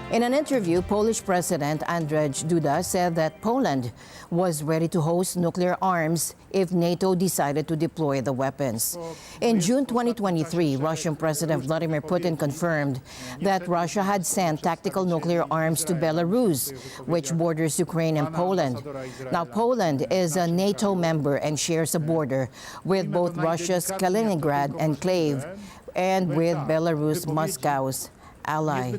In an interview, Polish President Andrzej Duda said that Poland was ready to host nuclear arms if NATO decided to deploy the weapons. In June 2023, Russian President Vladimir Putin confirmed that Russia had sent tactical nuclear arms to Belarus, which borders Ukraine and Poland. Now, Poland is a NATO member and shares a border with both Russia's Kaliningrad enclave and with Belarus, Moscow's ally.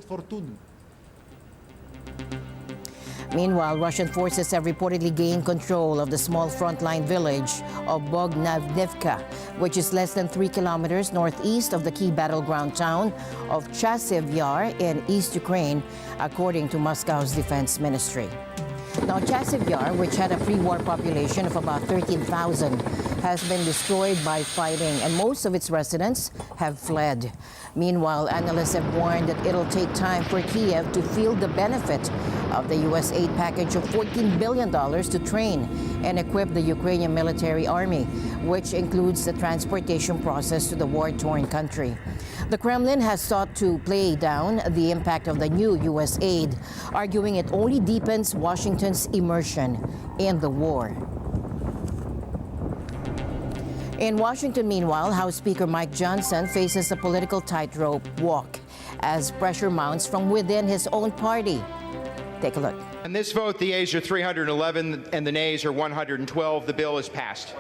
Meanwhile, Russian forces have reportedly gained control of the small frontline village of Bogdanivka, which is less than 3 kilometers northeast of the key battleground town of Chasiv Yar in East Ukraine, according to Moscow's defense ministry. Now, Chasiv Yar, which had a pre-war population of about 13,000, has been destroyed by fighting, and most of its residents have fled. Meanwhile, analysts have warned that it'll take time for Kiev to feel the benefit of the U.S. aid package of $14 billion to train and equip the Ukrainian military army, which includes the transportation process to the war-torn country. The Kremlin has sought to play down the impact of the new U.S. aid, arguing it only deepens Washington's immersion in the war. In Washington, meanwhile, House Speaker Mike Johnson faces a political tightrope walk as pressure mounts from within his own party. Take a look. In this vote, the yeas are 311 and the nays are 112. The bill is passed.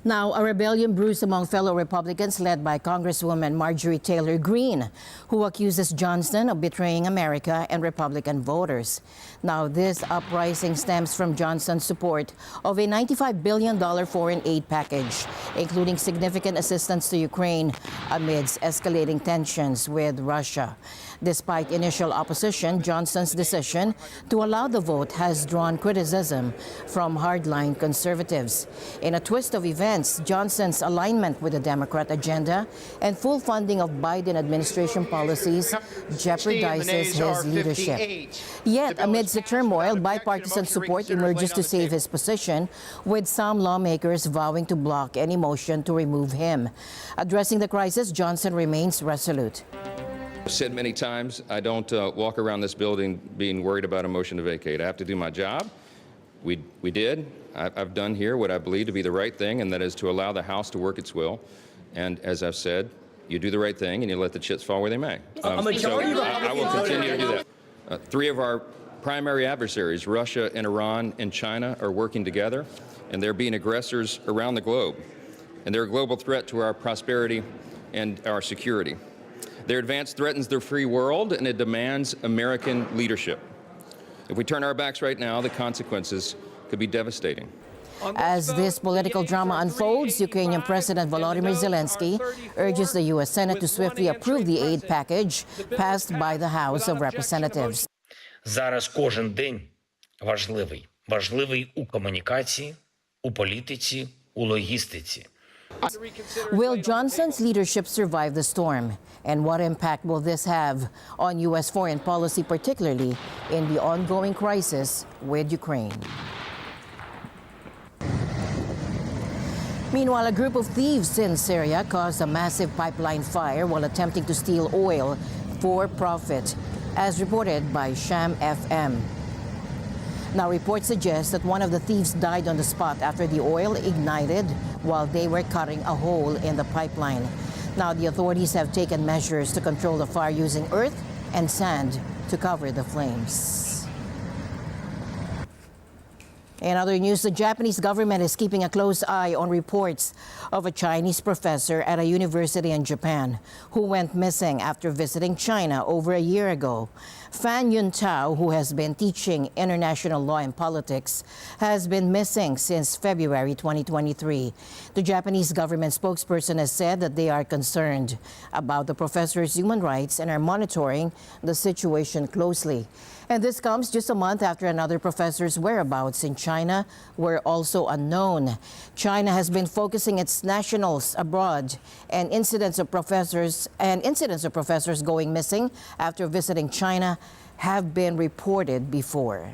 Now, a rebellion brews among fellow Republicans led by Congresswoman Marjorie Taylor Greene, who accuses Johnson of betraying America and Republican voters. Now, this uprising stems from Johnson's support of a $95 billion foreign aid package, including significant assistance to Ukraine amidst escalating tensions with Russia. Despite initial opposition, Johnson's decision to allow the vote has drawn criticism from hardline conservatives. In a twist of events, Johnson's alignment with the Democrat agenda and full funding of Biden administration policies jeopardizes his leadership. Yet, amidst the turmoil, bipartisan support emerges to save his position, with some lawmakers vowing to block any motion to remove him. Addressing the crisis, Johnson remains resolute. I've said many times, I don't walk around this building being worried about a motion to vacate. I have to do my job. We did. I've done here what I believe to be the right thing, and that is to allow the House to work its will. And as I've said, you do the right thing and you let the chips fall where they may. So I will continue to do that. Three of our primary adversaries, Russia and Iran and China, are working together, and they're being aggressors around the globe. And they're a global threat to our prosperity and our security. Their advance threatens the free world, and it demands American leadership. If we turn our backs right now, the consequences could be devastating. As this political drama unfolds, Ukrainian President Volodymyr Zelensky urges the U.S. Senate to swiftly approve the aid package passed by the House of Representatives. Зараз кожен день важливий. Важливий у комунікації, у політиці, у логістиці. Will Johnson's leadership survive the storm? And what impact will this have on U.S. foreign policy, particularly in the ongoing crisis with Ukraine? Meanwhile, a group of thieves in Syria caused a massive pipeline fire while attempting to steal oil for profit, as reported by Sham FM. Now, reports suggest that one of the thieves died on the spot after the oil ignited while they were cutting a hole in the pipeline. Now, the authorities have taken measures to control the fire using earth and sand to cover the flames. In other news, the Japanese government is keeping a close eye on reports of a Chinese professor at a university in Japan who went missing after visiting China over a year ago. Fan Yuntao, who has been teaching international law and politics, has been missing since February 2023. The Japanese government spokesperson has said that they are concerned about the professor's human rights and are monitoring the situation closely. And this comes just a month after another professor's whereabouts in China were also unknown. China has been focusing its nationals abroad, and incidents of professors going missing after visiting China have been reported before.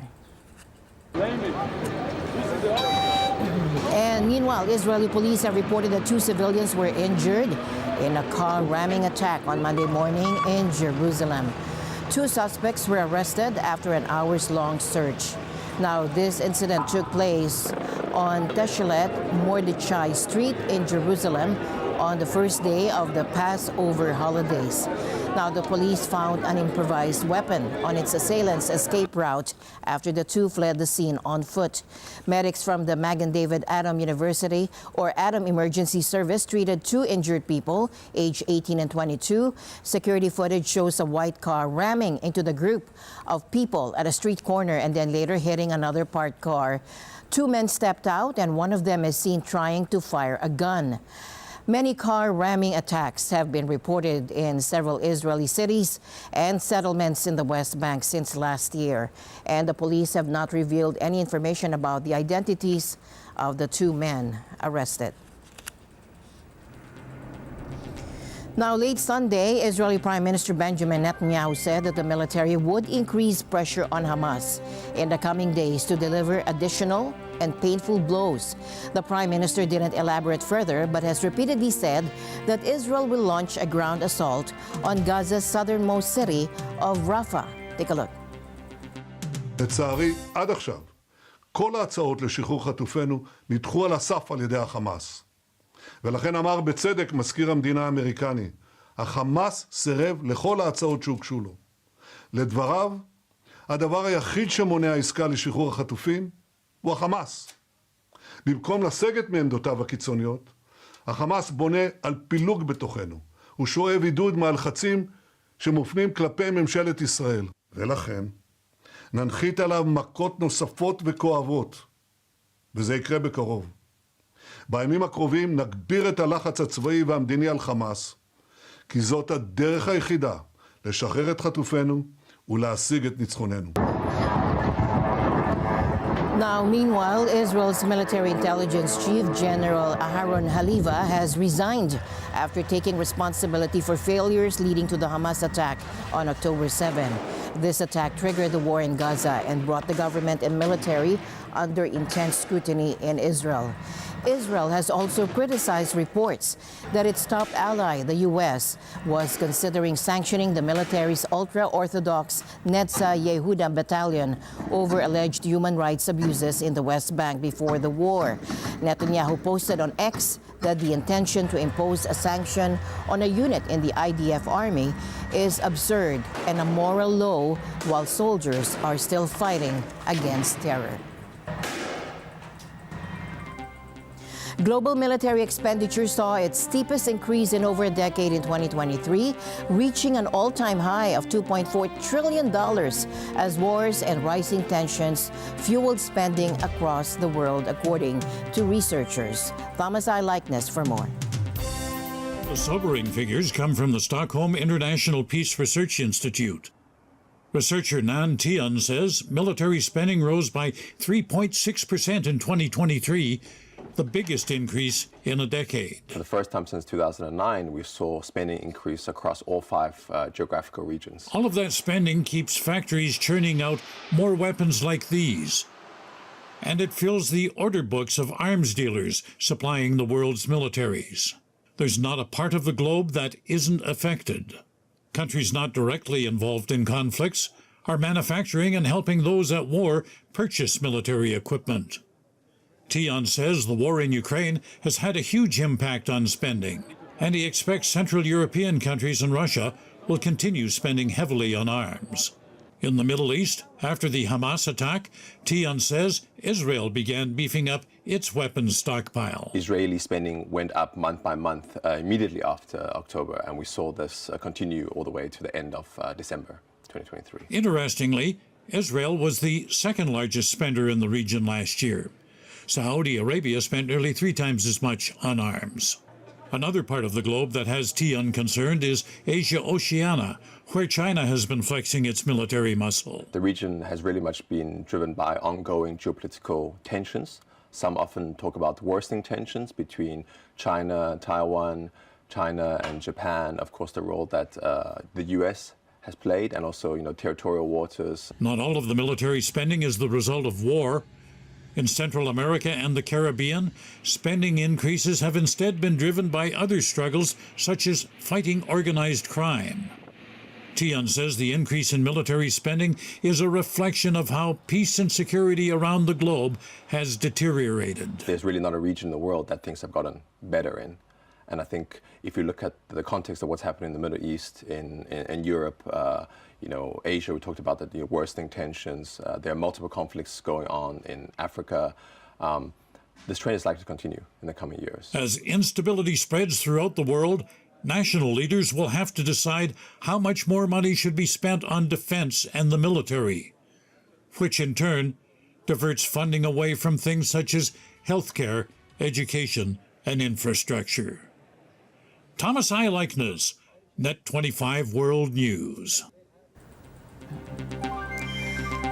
And meanwhile, Israeli police have reported that 2 civilians were injured in a car ramming attack on Monday morning in Jerusalem. 2 suspects were arrested after an hours-long search. Now, this incident took place on Teshelet Mordechai Street in Jerusalem on the first day of the Passover holidays. Now, the police found an improvised weapon on its assailant's escape route after the 2 fled the scene on foot. Medics from the Magen David Adam University or Adam Emergency Service treated 2 injured people, aged 18 and 22. Security footage shows a white car ramming into the group of people at a street corner and then later hitting another parked car. 2 men stepped out and one of them is seen trying to fire a gun. Many car ramming attacks have been reported in several Israeli cities and settlements in the West Bank since last year. And the police have not revealed any information about the identities of the 2 men arrested. Now, late Sunday, Israeli Prime Minister Benjamin Netanyahu said that the military would increase pressure on Hamas in the coming days to deliver additional and painful blows. The Prime Minister didn't elaborate further, but has repeatedly said that Israel will launch a ground assault on Gaza's southernmost city of Rafah. Take a look. לצערי, עד עכשיו, כל ההצעות לשחרור חטופינו נדחו על הסף על ידי החמאס. ולכן אמר בצדק מזכיר המדינה האמריקני, החמאס סירב לכל ההצעות שהוגשו לו. לדבריו, הדבר היחיד שמונע עסקה לשחרור החטופים הוא החמאס. במקום לסגת מעמדותיו הקיצוניות, החמאס בונה על פילוג בתוכנו. הוא שואב עידוד מהלחצים שמופנים כלפי ממשלת ישראל. ולכן, ננחית עליו מכות נוספות וכואבות, וזה יקרה בקרוב. בימים הקרובים נגביר את הלחץ הצבאי והמדיני על חמאס, כי זאת הדרך היחידה לשחרר את חטופינו ולהשיג את ניצחוננו. Now, meanwhile, Israel's military intelligence chief, General Aharon Haliva, has resigned after taking responsibility for failures leading to the Hamas attack on October 7. This attack triggered the war in Gaza and brought the government and military under intense scrutiny in Israel. Israel has also criticized reports that its top ally, the U.S., was considering sanctioning the military's ultra-Orthodox Netza Yehuda battalion over alleged human rights abuses in the West Bank before the war. Netanyahu posted on X that the intention to impose a sanction on a unit in the IDF army is absurd and a moral low while soldiers are still fighting against terror. Global military expenditure saw its steepest increase in over a decade in 2023, reaching an all-time high of $2.4 trillion as wars and rising tensions fueled spending across the world, according to researchers. Thomas I. Likeness for more. The sobering figures come from the Stockholm International Peace Research Institute. Researcher Nan Tian says military spending rose by 3.6% in 2023, the biggest increase in a decade. For the first time since 2009, we saw spending increase across all 5 geographical regions. All of that spending keeps factories churning out more weapons like these. And it fills the order books of arms dealers supplying the world's militaries. There's not a part of the globe that isn't affected. Countries not directly involved in conflicts are manufacturing and helping those at war purchase military equipment. Tian says the war in Ukraine has had a huge impact on spending, and he expects Central European countries and Russia will continue spending heavily on arms. In the Middle East, after the Hamas attack, Tian says Israel began beefing up its weapons stockpile. Israeli spending went up month by month immediately after October, and we saw this continue all the way to the end of December 2023. Interestingly, Israel was the second largest spender in the region last year. Saudi Arabia spent nearly 3 times as much on arms. Another part of the globe that has Tian concerned is Asia-Oceania, where China has been flexing its military muscle. The region has really much been driven by ongoing geopolitical tensions. Some often talk about worsening tensions between China, Taiwan, China and Japan. Of course, the role that the U.S. has played, and also, territorial waters. Not all of the military spending is the result of war. In Central America and the Caribbean, spending increases have instead been driven by other struggles, such as fighting organized crime. Tian says the increase in military spending is a reflection of how peace and security around the globe has deteriorated. There's really not a region in the world that things have gotten better in. And I think if you look at the context of what's happening in the Middle East, in Europe, Asia, we talked about the worsening tensions. There are multiple conflicts going on in Africa. This trend is likely to continue in the coming years. As instability spreads throughout the world, national leaders will have to decide how much more money should be spent on defense and the military, which in turn diverts funding away from things such as healthcare, education, and infrastructure. Thomas I. Likeness, Net 25 World News.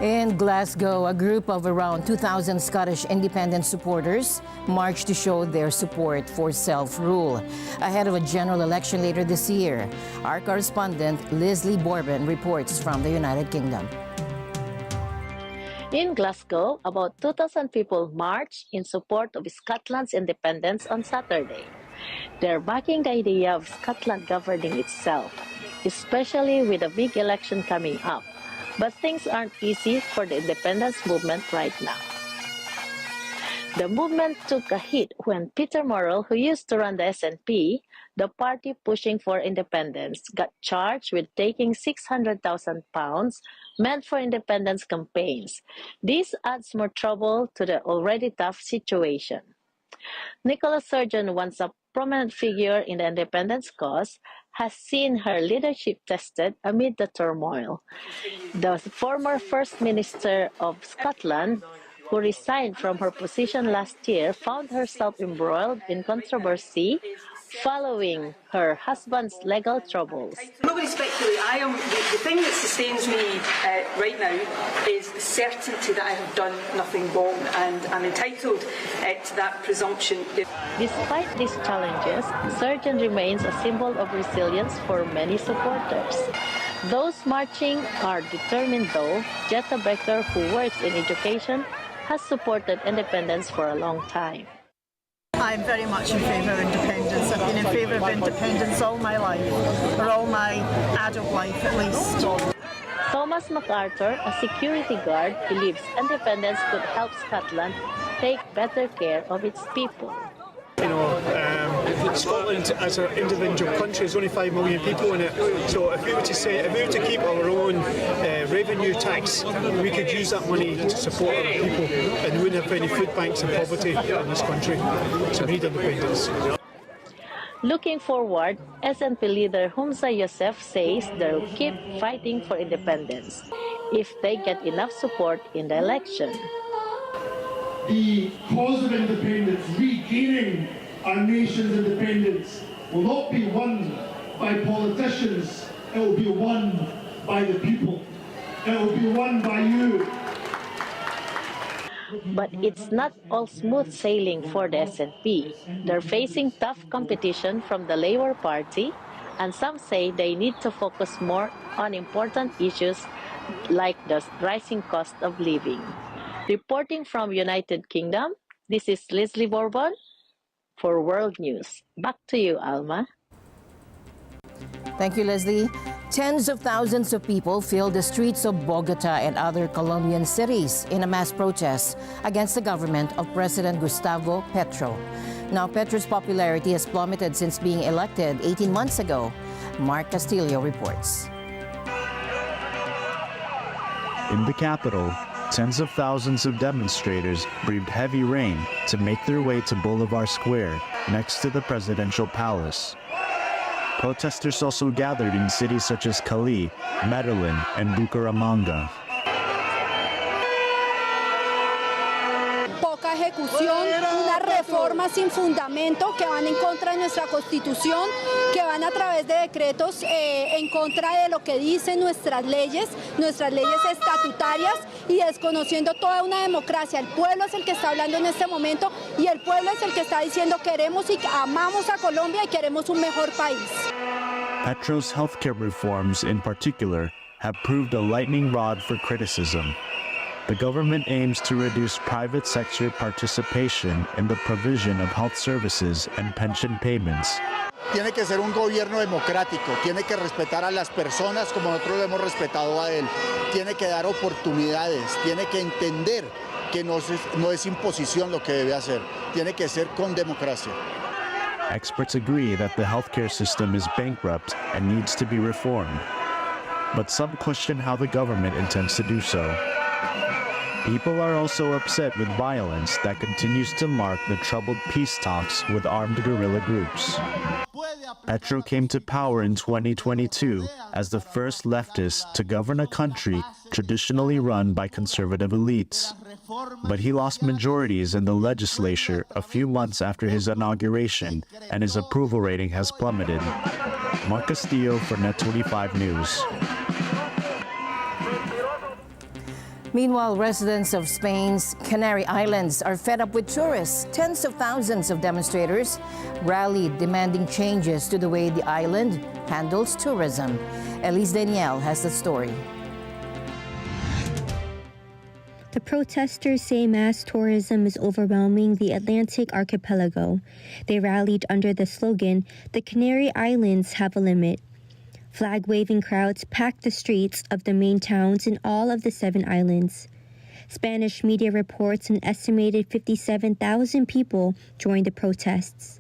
In Glasgow, a group of around 2,000 Scottish independent supporters marched to show their support for self-rule ahead of a general election later this year. Our correspondent Leslie Bourbon reports from the United Kingdom. In Glasgow, about 2,000 people marched in support of Scotland's independence on Saturday. They're backing the idea of Scotland governing itself, especially with a big election coming up. But things aren't easy for the independence movement right now. The movement took a hit when Peter Murrell, who used to run the SNP, the party pushing for independence, got charged with taking £600,000 meant for independence campaigns. This adds more trouble to the already tough situation. Nicola Sturgeon, once a prominent figure in the independence cause, has seen her leadership tested amid the turmoil. The former First Minister of Scotland, who resigned from her position last year, found herself embroiled in controversy following her husband's legal troubles. I'm not going to speculate. The thing that sustains me right now is the certainty that I have done nothing wrong, and I'm entitled to that presumption. Despite these challenges, Surgeon remains a symbol of resilience for many supporters. Those marching are determined, though. Jetta Becker, who works in education, has supported independence for a long time. I'm very much in favour of independence. I've been in favour of independence all my life, or all my adult life at least. Thomas MacArthur, a security guard, believes independence could help Scotland take better care of its people. Scotland as an individual country is only 5 million people in it. So if we were to keep our own revenue tax, we could use that money to support our people, and we wouldn't have any food banks and poverty in this country. So we need independence. Looking forward, SNP leader Humza Yousef says they'll keep fighting for independence if they get enough support in the election. The cause of independence, regaining our nation's independence, will not be won by politicians, it will be won by the people. It will be won by you. But it's not all smooth sailing for the SNP. They're facing tough competition from the Labour Party, and some say they need to focus more on important issues like the rising cost of living. Reporting from United Kingdom, this is Leslie Bourbon for World News. Back to you, Alma. Thank you, Leslie. Tens of thousands of people filled the streets of Bogota and other Colombian cities in a mass protest against the government of President Gustavo Petro. Now, Petro's popularity has plummeted since being elected 18 months ago. Mark Castillo reports. In the capital, tens of thousands of demonstrators breathed heavy rain to make their way to Bolivar Square next to the presidential palace. Protesters also gathered in cities such as Cali, Medellin, and Bucaramanga. Poca ejecución, una reforma sin fundamento que van en contra de nuestra Constitución, que van a través de decretos en contra de lo que dicen nuestras leyes estatutarias y desconociendo toda una democracia. El pueblo es el que está hablando en este momento y el pueblo es el que está diciendo queremos y amamos a Colombia y queremos un mejor país. Petro's healthcare reforms in particular have proved a lightning rod for criticism. The government aims to reduce private sector participation in the provision of health services and pension payments. Tiene que ser un gobierno democrático, tiene que respetar a las personas como nosotros lo hemos respetado a él, tiene que dar oportunidades, tiene que entender que no es imposición lo que debe hacer, tiene que ser con democracia. Experts agree that the healthcare system is bankrupt and needs to be reformed. But some question how the government intends to do so. People are also upset with violence that continues to mark the troubled peace talks with armed guerrilla groups. Petro came to power in 2022 as the first leftist to govern a country traditionally run by conservative elites. But he lost majorities in the legislature a few months after his inauguration, and his approval rating has plummeted. Mark Castillo for Net25 News. Meanwhile, residents of Spain's Canary Islands are fed up with tourists. Tens of thousands of demonstrators rallied demanding changes to the way the island handles tourism. Elise Danielle has the story. The protesters say mass tourism is overwhelming the Atlantic archipelago. They rallied under the slogan, "The Canary Islands have a limit." Flag-waving crowds packed the streets of the main towns in all of the 7 islands. Spanish media reports an estimated 57,000 people joined the protests.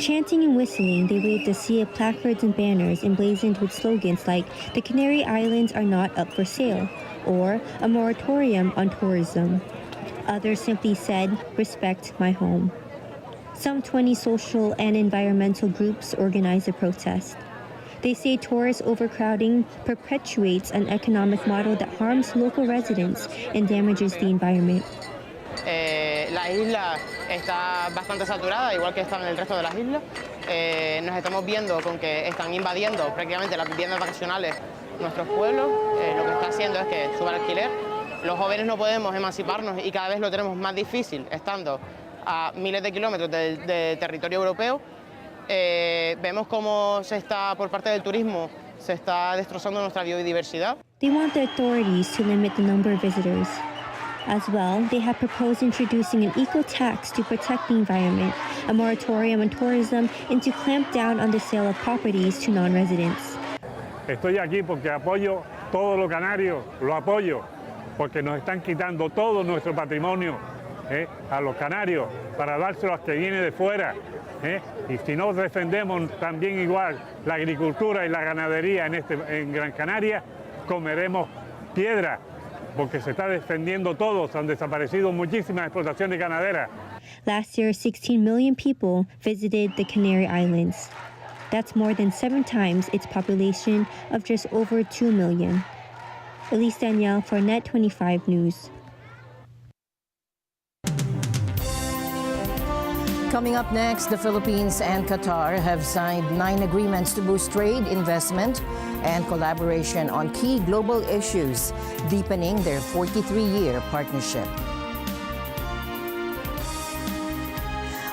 Chanting and whistling, they waved a sea of placards and banners emblazoned with slogans like, "The Canary Islands are not up for sale," or "A moratorium on tourism." Others simply said, "Respect my home." Some 20 social and environmental groups organized the protest. They say tourist overcrowding perpetuates an economic model that harms local residents and damages the environment. La isla está bastante saturada, igual que está en el resto de las islas. nos estamos viendo con que están invadiendo prácticamente las viviendas vacacionales nuestros pueblos. Lo que está haciendo es que suba el alquiler. Los jóvenes no podemos emanciparnos y cada vez lo tenemos más difícil estando a miles de kilómetros de territorio europeo. Vemos cómo por parte del turismo, se está destrozando nuestra biodiversidad. They want the authorities to limit the number of visitors. As well, they have proposed introducing an eco-tax to protect the environment, a moratorium on tourism, and to clamp down on the sale of properties to non-residents. Estoy aquí porque apoyo todo lo canario, lo apoyo, porque nos están quitando todo nuestro patrimonio a los canarios para dárselo a los que viene de fuera. Y si no defendemos también igual la agricultura y la ganadería en Gran Canaria, comeremos piedra, porque se está defendiendo todo. Se han desaparecido muchísimas explotaciones ganaderas. Last year, 16 million people visited the Canary Islands. That's more than 7 times its population of just over 2 million. Elise Danielle for Net 25 News. Coming up next, the Philippines and Qatar have signed 9 agreements to boost trade, investment, and collaboration on key global issues, deepening their 43-year partnership.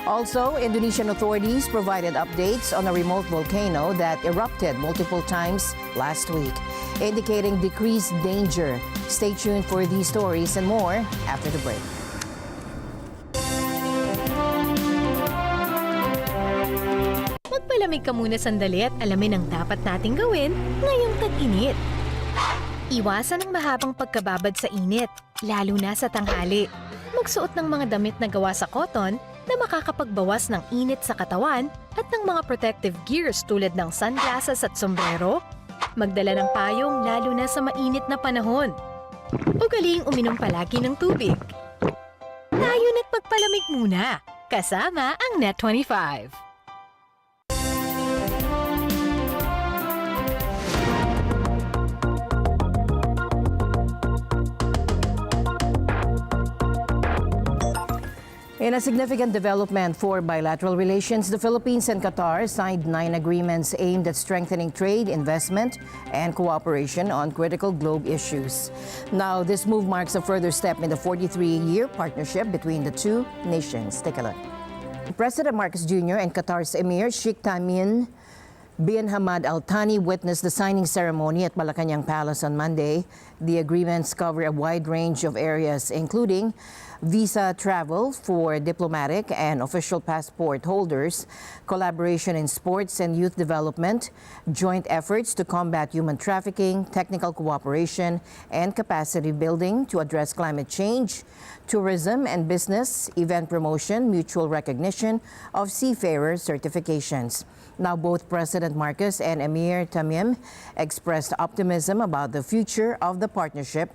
Also, Indonesian authorities provided updates on a remote volcano that erupted multiple times last week, indicating decreased danger. Stay tuned for these stories and more after the break. Magpalamig ka muna sandali at alamin ang dapat nating gawin ngayong tag-init. Iwasan ang mahabang pagkababad sa init, lalo na sa tanghali. Magsuot ng mga damit na gawa sa cotton na makakapagbawas ng init sa katawan at ng mga protective gears tulad ng sunglasses at sombrero. Magdala ng payong lalo na sa mainit na panahon. Ugaliing uminom palagi ng tubig. Tayo na't magpalamig muna, kasama ang Net 25. In a significant development for bilateral relations, the Philippines and Qatar signed 9 agreements aimed at strengthening trade, investment, and cooperation on critical globe issues. Now, this move marks a further step in the 43-year partnership between the two nations. Take a look. President Marcos Jr. and Qatar's Emir Sheikh Tamim bin Hamad Al Thani witnessed the signing ceremony at Malacanang Palace on Monday. The agreements cover a wide range of areas, including visa travel for diplomatic and official passport holders, collaboration in sports and youth development, joint efforts to combat human trafficking, technical cooperation, and capacity building to address climate change, tourism and business, event promotion, mutual recognition of seafarer certifications. Now, both President Marcos and Emir Tamim expressed optimism about the future of the partnership.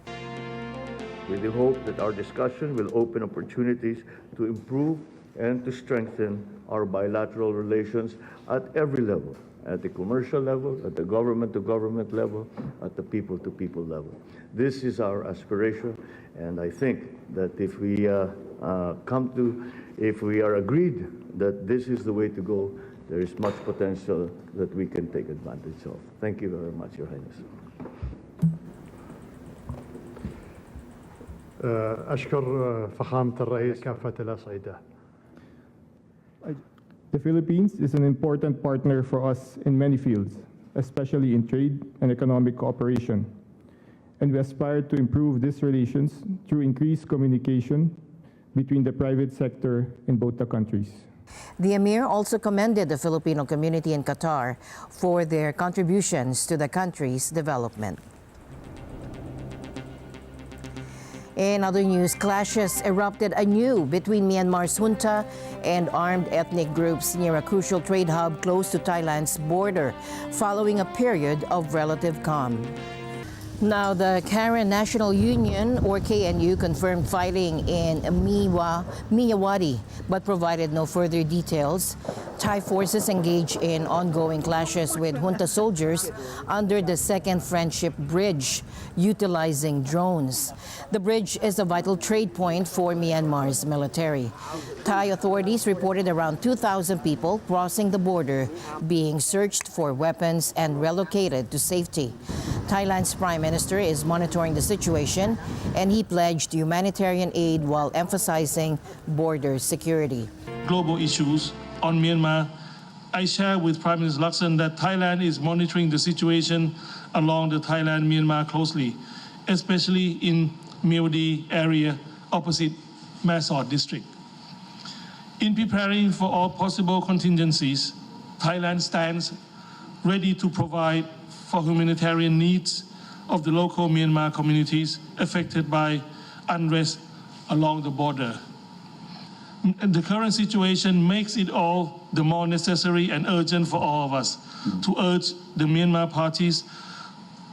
With the hope that our discussion will open opportunities to improve and to strengthen our bilateral relations at every level, at the commercial level, at the government-to-government level, at the people-to-people level. This is our aspiration, and I think that if we if we are agreed that this is the way to go, there is much potential that we can take advantage of. Thank you very much, Your Highness. أشكر فخامة الرئيس كافة الأصعدة. The Philippines is an important partner for us in many fields, especially in trade and economic cooperation. And we aspire to improve these relations through increased communication between the private sector in both the countries. The Emir also commended the Filipino community in Qatar for their contributions to the country's development. In other news, clashes erupted anew between Myanmar's junta and armed ethnic groups near a crucial trade hub close to Thailand's border, following a period of relative calm. Now, the Karen National Union, or KNU, confirmed fighting in Miyawadi, but provided no further details. Thai forces engage in ongoing clashes with junta soldiers under the Second Friendship Bridge, utilizing drones. The bridge is a vital trade point for Myanmar's military. Thai authorities reported around 2,000 people crossing the border, being searched for weapons and relocated to safety. Thailand's Prime Minister is monitoring the situation, and he pledged humanitarian aid while emphasizing border security. Global issues on Myanmar, I share with Prime Minister Lakson that Thailand is monitoring the situation along the Thailand-Myanmar closely, especially in Mewadi area opposite Masot district. In preparing for all possible contingencies, Thailand stands ready to provide for humanitarian needs of the local Myanmar communities affected by unrest along the border. The current situation makes it all the more necessary and urgent for all of us to urge the Myanmar parties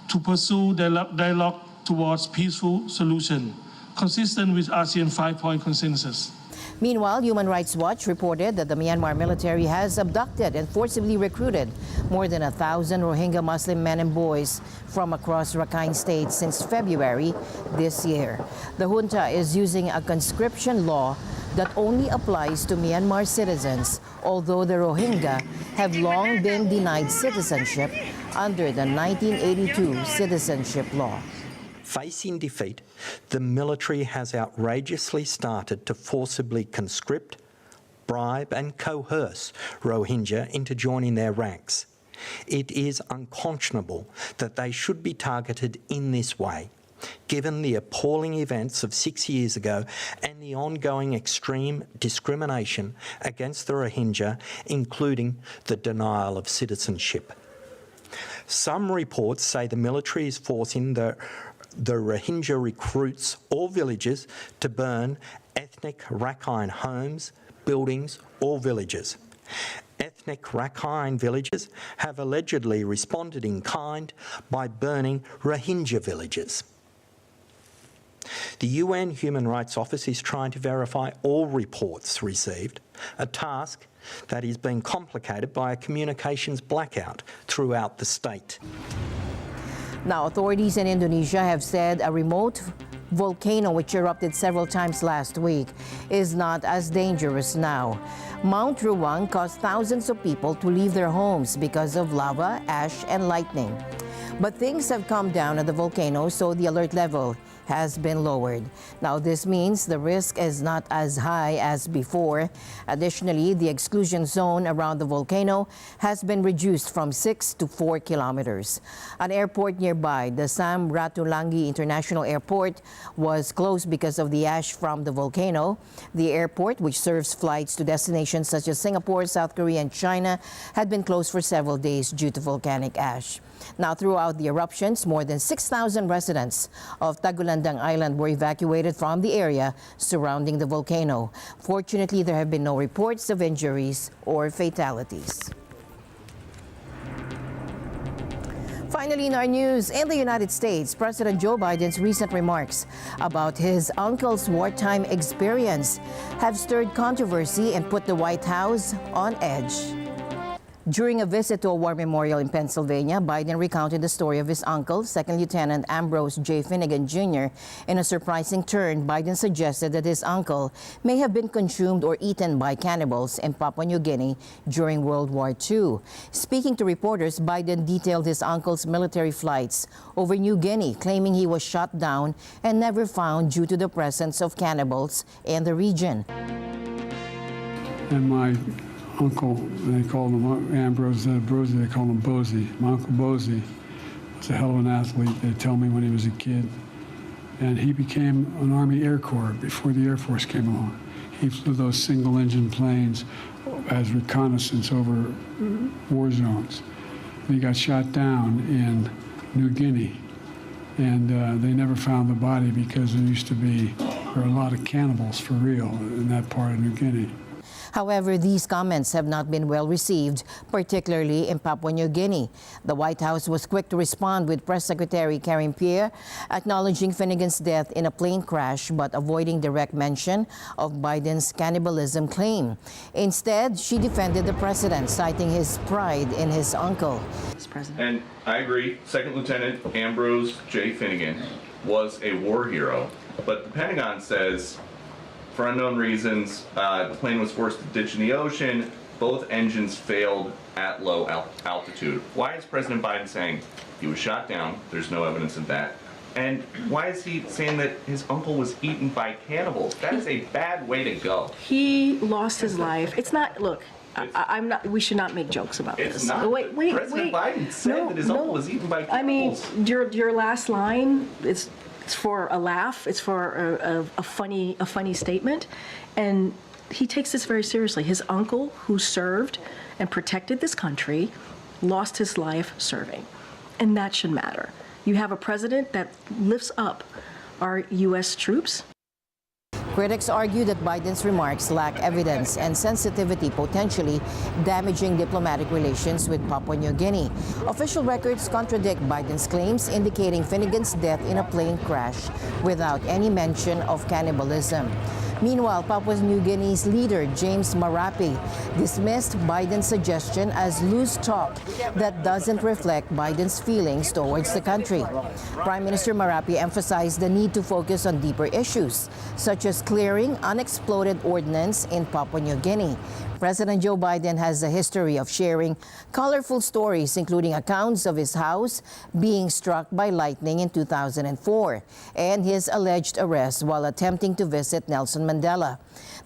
to pursue dialogue towards peaceful solution, consistent with ASEAN 5-point consensus. Meanwhile, Human Rights Watch reported that the Myanmar military has abducted and forcibly recruited more than 1,000 Rohingya Muslim men and boys from across Rakhine State since February this year. The junta is using a conscription law that only applies to Myanmar citizens, although the Rohingya have long been denied citizenship under the 1982 citizenship law. Facing defeat, the military has outrageously started to forcibly conscript, bribe and coerce Rohingya into joining their ranks. It is unconscionable that they should be targeted in this way, given the appalling events of 6 years ago and the ongoing extreme discrimination against the Rohingya, including the denial of citizenship. Some reports say the military is forcing the Rohingya recruits or villagers to burn ethnic Rakhine homes, buildings or villages. Ethnic Rakhine villages have allegedly responded in kind by burning Rohingya villages. The UN Human Rights Office is trying to verify all reports received, a task that is being complicated by a communications blackout throughout the state. Now, authorities in Indonesia have said a remote volcano which erupted several times last week is not as dangerous now. Mount Ruwang caused thousands of people to leave their homes because of lava, ash, and lightning. But things have calmed down at the volcano, so the alert level has been lowered. Now, this means the risk is not as high as before. Additionally, the exclusion zone around the volcano has been reduced from 6 to 4 kilometers. An airport nearby, the Sam Ratulangi International Airport, was closed because of the ash from the volcano. The airport, which serves flights to destinations such as Singapore, South Korea, and China, had been closed for several days due to volcanic ash. Now, throughout the eruptions, more than 6,000 residents of Tagulandang Island were evacuated from the area surrounding the volcano. Fortunately, there have been no reports of injuries or fatalities. Finally, in our news, in the United States, President Joe Biden's recent remarks about his uncle's wartime experience have stirred controversy and put the White House on edge. During a visit to a war memorial in Pennsylvania, Biden recounted the story of his uncle, Second Lieutenant Ambrose J. Finnegan Jr. In a surprising turn, Biden suggested that his uncle may have been consumed or eaten by cannibals in Papua New Guinea during World War II. Speaking to reporters, Biden detailed his uncle's military flights over New Guinea, claiming he was shot down and never found due to the presence of cannibals in the region. And my uncle, they called him Ambrose, Brosey, they called him Bosey. My Uncle Bosey was a hell of an athlete, they tell me, when he was a kid. And he became an Army Air Corps before the Air Force came along. He flew those single-engine planes as reconnaissance over war zones. He got shot down in New Guinea, and they never found the body because there were a lot of cannibals for real in that part of New Guinea. However, these comments have not been well received, particularly in Papua New Guinea. The White House was quick to respond with Press Secretary Karen Pierre acknowledging Finnegan's death in a plane crash but avoiding direct mention of Biden's cannibalism claim. Instead, she defended the president, citing his pride in his uncle. And I agree, Second Lieutenant Ambrose J. Finnegan was a war hero, but the Pentagon says, for unknown reasons, the plane was forced to ditch in the ocean. Both engines failed at low altitude. Why is President Biden saying he was shot down? There's no evidence of that. And why is he saying that his uncle was eaten by cannibals? That is a bad way to go. He lost his life. It's not, look, I'm not, we should not make jokes about this. It's not. Wait. President Biden said that his uncle was eaten by cannibals. I mean, your last line is, it's for a laugh. It's for a funny statement, and he takes this very seriously. His uncle, who served and protected this country, lost his life serving, and that should matter. You have a president that lifts up our U.S. troops. Critics argue that Biden's remarks lack evidence and sensitivity, potentially damaging diplomatic relations with Papua New Guinea. Official records contradict Biden's claims, indicating Finnegan's death in a plane crash without any mention of cannibalism. Meanwhile, Papua New Guinea's leader, James Marape, dismissed Biden's suggestion as loose talk that doesn't reflect Biden's feelings towards the country. Prime Minister Marape emphasized the need to focus on deeper issues, such as clearing unexploded ordnance in Papua New Guinea. President Joe Biden has a history of sharing colorful stories, including accounts of his house being struck by lightning in 2004 and his alleged arrest while attempting to visit Nelson Mandela.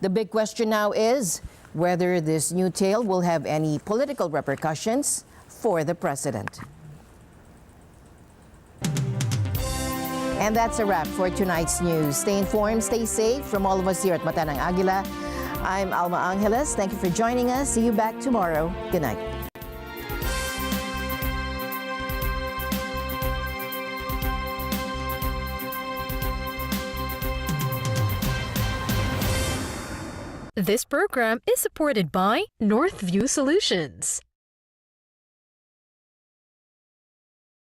The big question now is whether this new tale will have any political repercussions for the president. And that's a wrap for tonight's news. Stay informed, stay safe. From all of us here at Mata ng Agila, I'm Alma Angeles. Thank you for joining us. See you back tomorrow. Good night. This program is supported by Northview Solutions.